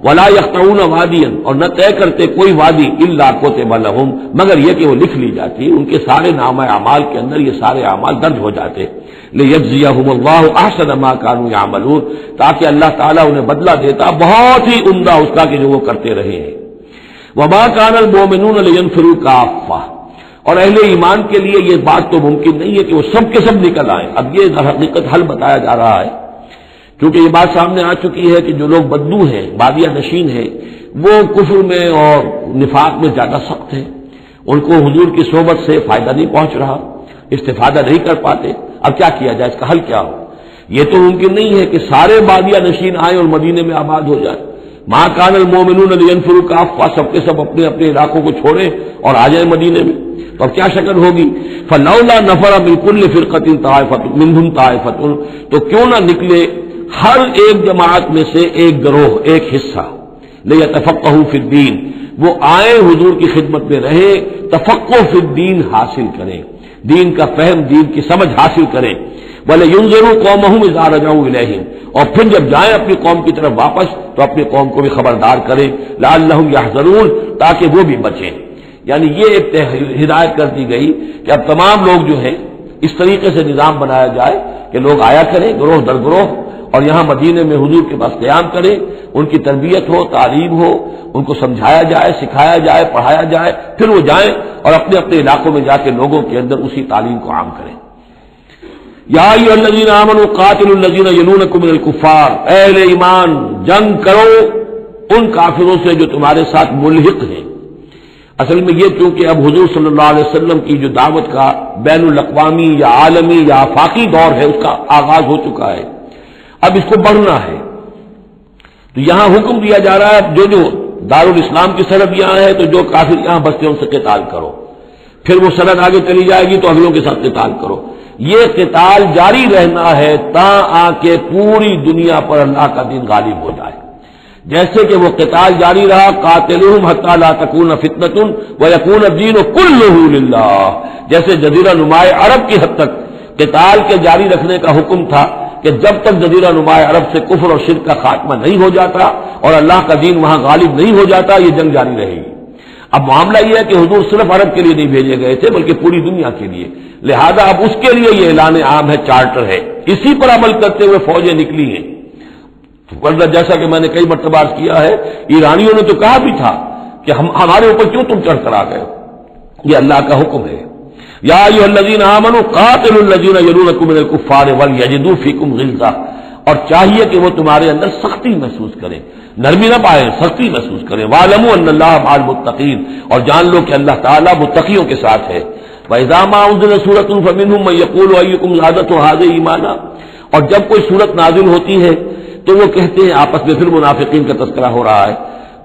ولا یقطعون وادیا، اور نہ طے کرتے کوئی وادی الا کتب لهم، مگر یہ کہ وہ لکھ لی جاتی، ان کے سارے نامہ اعمال کے اندر یہ سارے اعمال درج ہو جاتے۔ لیجزیہم اللہ احسن ما كانوا يعملون، تاکہ اللہ تعالیٰ انہیں بدلہ دیتا بہت ہی عمدہ اس کا کہ جو وہ کرتے رہے ہیں۔ وما كان المؤمنون لينفروا كافة، اور اہل ایمان کے لیے یہ بات تو ممکن نہیں ہے کہ وہ سب کے سب نکل آئیں۔ اب یہ در حقیقت حل بتایا جا رہا ہے، کیونکہ یہ بات سامنے آ چکی ہے کہ جو لوگ بدو ہیں، بادیہ نشین ہیں، وہ کفر میں اور نفاق میں زیادہ سخت ہیں، ان کو حضور کی صحبت سے فائدہ نہیں پہنچ رہا، استفادہ نہیں کر پاتے۔ اب کیا کیا جائے، اس کا حل کیا ہو؟ یہ تو ممکن نہیں ہے کہ سارے بادیہ نشین آئیں اور مدینے میں آباد ہو جائیں۔ ما کان المؤمنون لینفروا کافۃ، سب کے سب اپنے اپنے علاقوں کو چھوڑیں اور آ جائیں مدینے میں، تو اب کیا شکل ہوگی؟ فلولا نفر من کل فرقۃ طائفۃ منهم طائفۃ، تو کیوں نہ نکلے ہر ایک جماعت میں سے ایک گروہ، ایک حصہ، لیتفقہوا فی الدین، وہ آئیں حضور کی خدمت میں رہیں، تفقہ فی الدین حاصل کریں، دین کا فہم، دین کی سمجھ حاصل کریں۔ وَلَيُنذِرُوا قَوْمَهُمْ إِذَا رَجَعُوا إِلَيْهِمْ، اور پھر جب جائیں اپنی قوم کی طرف واپس تو اپنی قوم کو بھی خبردار کریں، لَعَلَّهُمْ يَحْذَرُونَ، تاکہ وہ بھی بچیں۔ یعنی یہ ایک ہدایت کر دی گئی کہ اب تمام لوگ جو ہیں اس طریقے سے نظام بنایا جائے کہ لوگ آیا کریں گروہ در گروہ، اور یہاں مدینے میں حضور کے پاس قیام کریں، ان کی تربیت ہو، تعلیم ہو، ان کو سمجھایا جائے، سکھایا جائے، پڑھایا جائے، پھر وہ جائیں اور اپنے اپنے علاقوں میں جا کے لوگوں کے اندر اسی تعلیم کو عام کریں۔ یا ایھا الذین آمنوا قاتلوا الذین یلونکم من الکفار، اے اہل ایمان جنگ کرو ان کافروں سے جو تمہارے ساتھ ملحق ہیں۔ اصل میں یہ چونکہ اب حضور صلی اللہ علیہ وسلم کی جو دعوت کا بین الاقوامی یا عالمی یا آفاقی دور ہے، اس کا آغاز ہو چکا ہے، اب اس کو بڑھنا ہے، تو یہاں حکم دیا جا رہا ہے جو دارالاسلام کی سرحد یہاں ہے تو جو کافر یہاں بستے ہیں ان سے قتال کرو، پھر وہ سرحد آگے چلی جائے گی تو اگلوں کے ساتھ قتال کرو۔ یہ قتال جاری رہنا ہے تا آ کے پوری دنیا پر اللہ کا دین غالب ہو جائے۔ جیسے کہ وہ قتال جاری رہا قاتلوہم حتی لا تکون فتنۃ ویکون الدین کلہ للہ، جیسے جزیرہ نما عرب کی حد تک قتال کے جاری رکھنے کا حکم تھا کہ جب تک جزیرہ نما عرب سے کفر اور شرک کا خاتمہ نہیں ہو جاتا اور اللہ کا دین وہاں غالب نہیں ہو جاتا یہ جنگ جاری رہے گی۔ اب معاملہ یہ ہے کہ حضور صرف عرب کے لیے نہیں بھیجے گئے تھے بلکہ پوری دنیا کے لیے، لہذا اب اس کے لیے یہ اعلان عام ہے، چارٹر ہے، اسی پر عمل کرتے ہوئے فوجیں نکلی ہیں۔ ورنہ جیسا کہ میں نے کئی مرتبہ عرض کیا ہے، ایرانیوں نے تو کہا بھی تھا کہ ہمارے اوپر کیوں تم چڑھ کر آ گئے، یہ اللہ کا حکم ہے۔ یا ایھا الذین آمنوا قاتلوا الذین یلونکم من الکفار ولیجدوا فیکم غلظہ، اور چاہیے کہ وہ تمہارے اندر سختی محسوس کریں، نرمی نہ پائے، سختی محسوس کریں۔ واعلموا ان اللہ مع المتقین، اور جان لو کہ اللہ تعالیٰ متقیوں کے ساتھ ہے۔ وَإِذَا مَا أُنزِلَتْ سُورَةٌ فَمِنْهُم مَّن يَقُولُ أَيُّكُمْ زَادَتْهُ هَٰذِهِ ایمانا، اور جب کوئی سورت نازل ہوتی ہے تو وہ کہتے ہیں آپس میں، پھر منافقین کا تذکرہ ہو رہا ہے،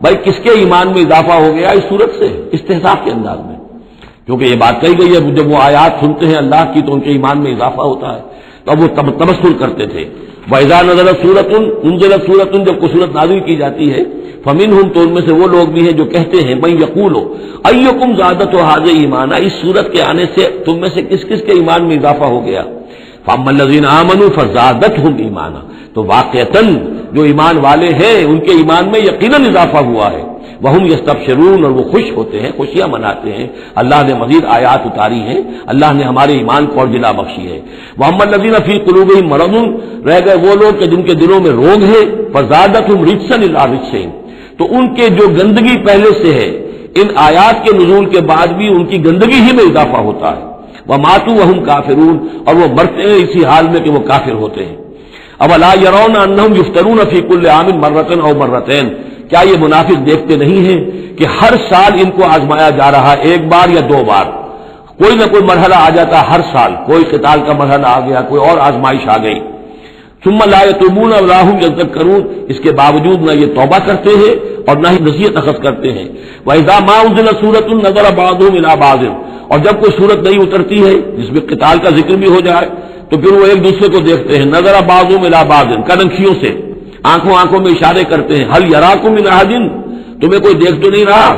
بھائی کس کے ایمان میں اضافہ ہو گیا اس سورت سے، استہزاء کے انداز میں، کیونکہ یہ بات کہی گئی ہے جب وہ آیات سنتے ہیں اللہ کی تو ان کے ایمان میں اضافہ ہوتا ہے، تو اب وہ تبصر کرتے تھے۔ وَإِذَا نَزَلَتْ سُورَةٌ أُنزِلَتْ سُورَةٌ، جب کوئی سورت نازل کی جاتی ہے، فَمِنْهُمْ، تو ان میں سے وہ لوگ بھی ہیں جو کہتے ہیں مَن يَقُولُ أَيُّكُمْ زَادَتْهُ هَٰذِهِ ایمانا، اس سورت کے آنے سے تم میں سے کس کس کے ایمان میں اضافہ ہو گیا۔ فَأَمَّا الَّذِينَ آمَنُوا فَزَادَتْهُمْ ایمانا، تو واقعتاً جو ایمان والے ہیں ان کے ایمان میں یقیناً اضافہ ہوا ہے۔ وَهُمْ يَسْتَبْشِرُونَ، اور وہ خوش ہوتے ہیں، خوشیاں مناتے ہیں، اللہ نے مزید آیات اتاری ہیں، اللہ نے ہمارے ایمان کو اور جلا بخشی ہے۔ وَأَمَّا الَّذِينَ فِي قُلُوبِهِم مَّرَضٌ، رہ گئے وہ لوگ کہ جن کے دلوں میں روگ ہے، فَزَادَتْهُمْ رِجْسًا إِلَىٰ رِجْسِهِمْ، تو ان کے جو گندگی پہلے سے ہے ان آیات کے نزول کے بعد بھی ان کی گندگی ہی میں اضافہ ہوتا ہے۔ وَمَاتُوا وَهُمْ كَافِرُونَ، اور وہ مرتے ہیں اسی حال میں کہ وہ کافر ہوتے ہیں۔ اولا يرون انهم يفترون في كل عام مرة او مرتين، کیا یہ منافق دیکھتے نہیں ہیں کہ ہر سال ان کو آزمایا جا رہا ہے، ایک بار یا دو بار، کوئی نہ کوئی مرحلہ آ جاتا ہے ہر سال، کوئی قتال کا مرحلہ آ گیا، کوئی اور آزمائش آ گئی۔ ثم لا يتوبون ولا هم يذكرون، اس کے باوجود نہ یہ توبہ کرتے ہیں اور نہ ہی نصیحت اخذ کرتے ہیں۔ وَإِذَا مَا أُنزِلَتْ سُورَةٌ نَظَرَ بَعْضُهُمْ إِلَىٰ بَعْضٍ، اور جب کوئی صورت نہیں اترتی ہے جس میں قتال کا ذکر بھی ہو جائے تو پھر وہ ایک دوسرے کو دیکھتے ہیں، نظر بعضهم الى بعض، کنکھیوں سے، آنکھوں میں اشارے کرتے ہیں، هل يراكم من احد، تمہیں کوئی دیکھ تو نہیں رہا،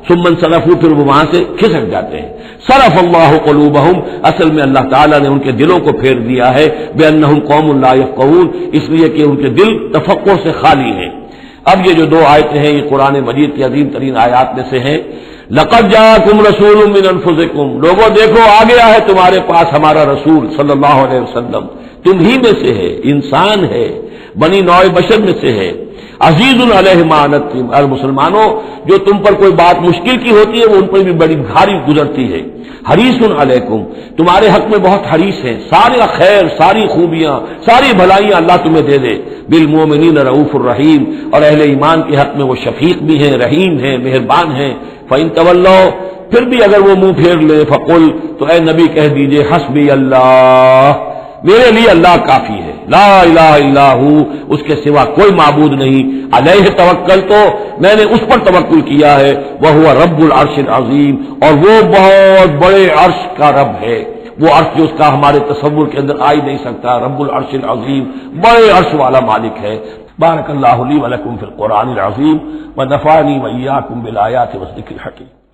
ثم انصرفوا، پھر وہ وہاں سے کھسک جاتے ہیں۔ صرف اللہ قلوبهم، اصل میں اللہ تعالیٰ نے ان کے دلوں کو پھیر دیا ہے، بانهم قوم لا يفقهون، اس لیے کہ ان کے دل تفقہ سے خالی ہیں۔ اب یہ جو دو آیتیں ہیں یہ قرآن مجید کی عظیم ترین آیات میں سے ہیں۔ لقد جاءکم رسول من انفسکم، لوگوں دیکھو آ گیا ہے تمہارے پاس ہمارا رسول صلی اللہ علیہ وسلم، تم ہی میں سے ہے، انسان ہے، بنی نوع بشر میں سے ہے۔ عزیز علیہ ما عنتم، اور مسلمانوں جو تم پر کوئی بات مشکل کی ہوتی ہے وہ ان پر بھی بڑی بھاری گزرتی ہے۔ حریص علیکم، تمہارے حق میں بہت حریص ہے، سارے خیر، ساری خوبیاں، ساری بھلائیاں اللہ تمہیں دے دے۔ بالمؤمنین رؤوف الرحیم، اور اہل ایمان کے حق میں وہ شفیق بھی ہیں، رحیم ہیں، مہربان ہیں۔ فَإِن تَوَلَّوْا، پھر بھی اگر وہ منہ پھیر لے، فَقُلْ، تو اے نبی کہہ دیجئے، حسبی اللہ، میرے لیے اللہ کافی ہے، لا الہ الا ہو، اس کے سوا کوئی معبود نہیں، علیہ توکل، تو میں نے اس پر توکل کیا ہے، وہو رب العرش العظیم، اور وہ بہت بڑے عرش کا رب ہے، وہ عرش جو اس کا ہمارے تصور کے اندر آ ہی نہیں سکتا، رب العرش العظیم، بڑے عرش والا مالک ہے۔ بارک اللہ لی ولکم فی القرآن العظیم ونفعنی وإیاکم بالآیات والذکر الحکیم۔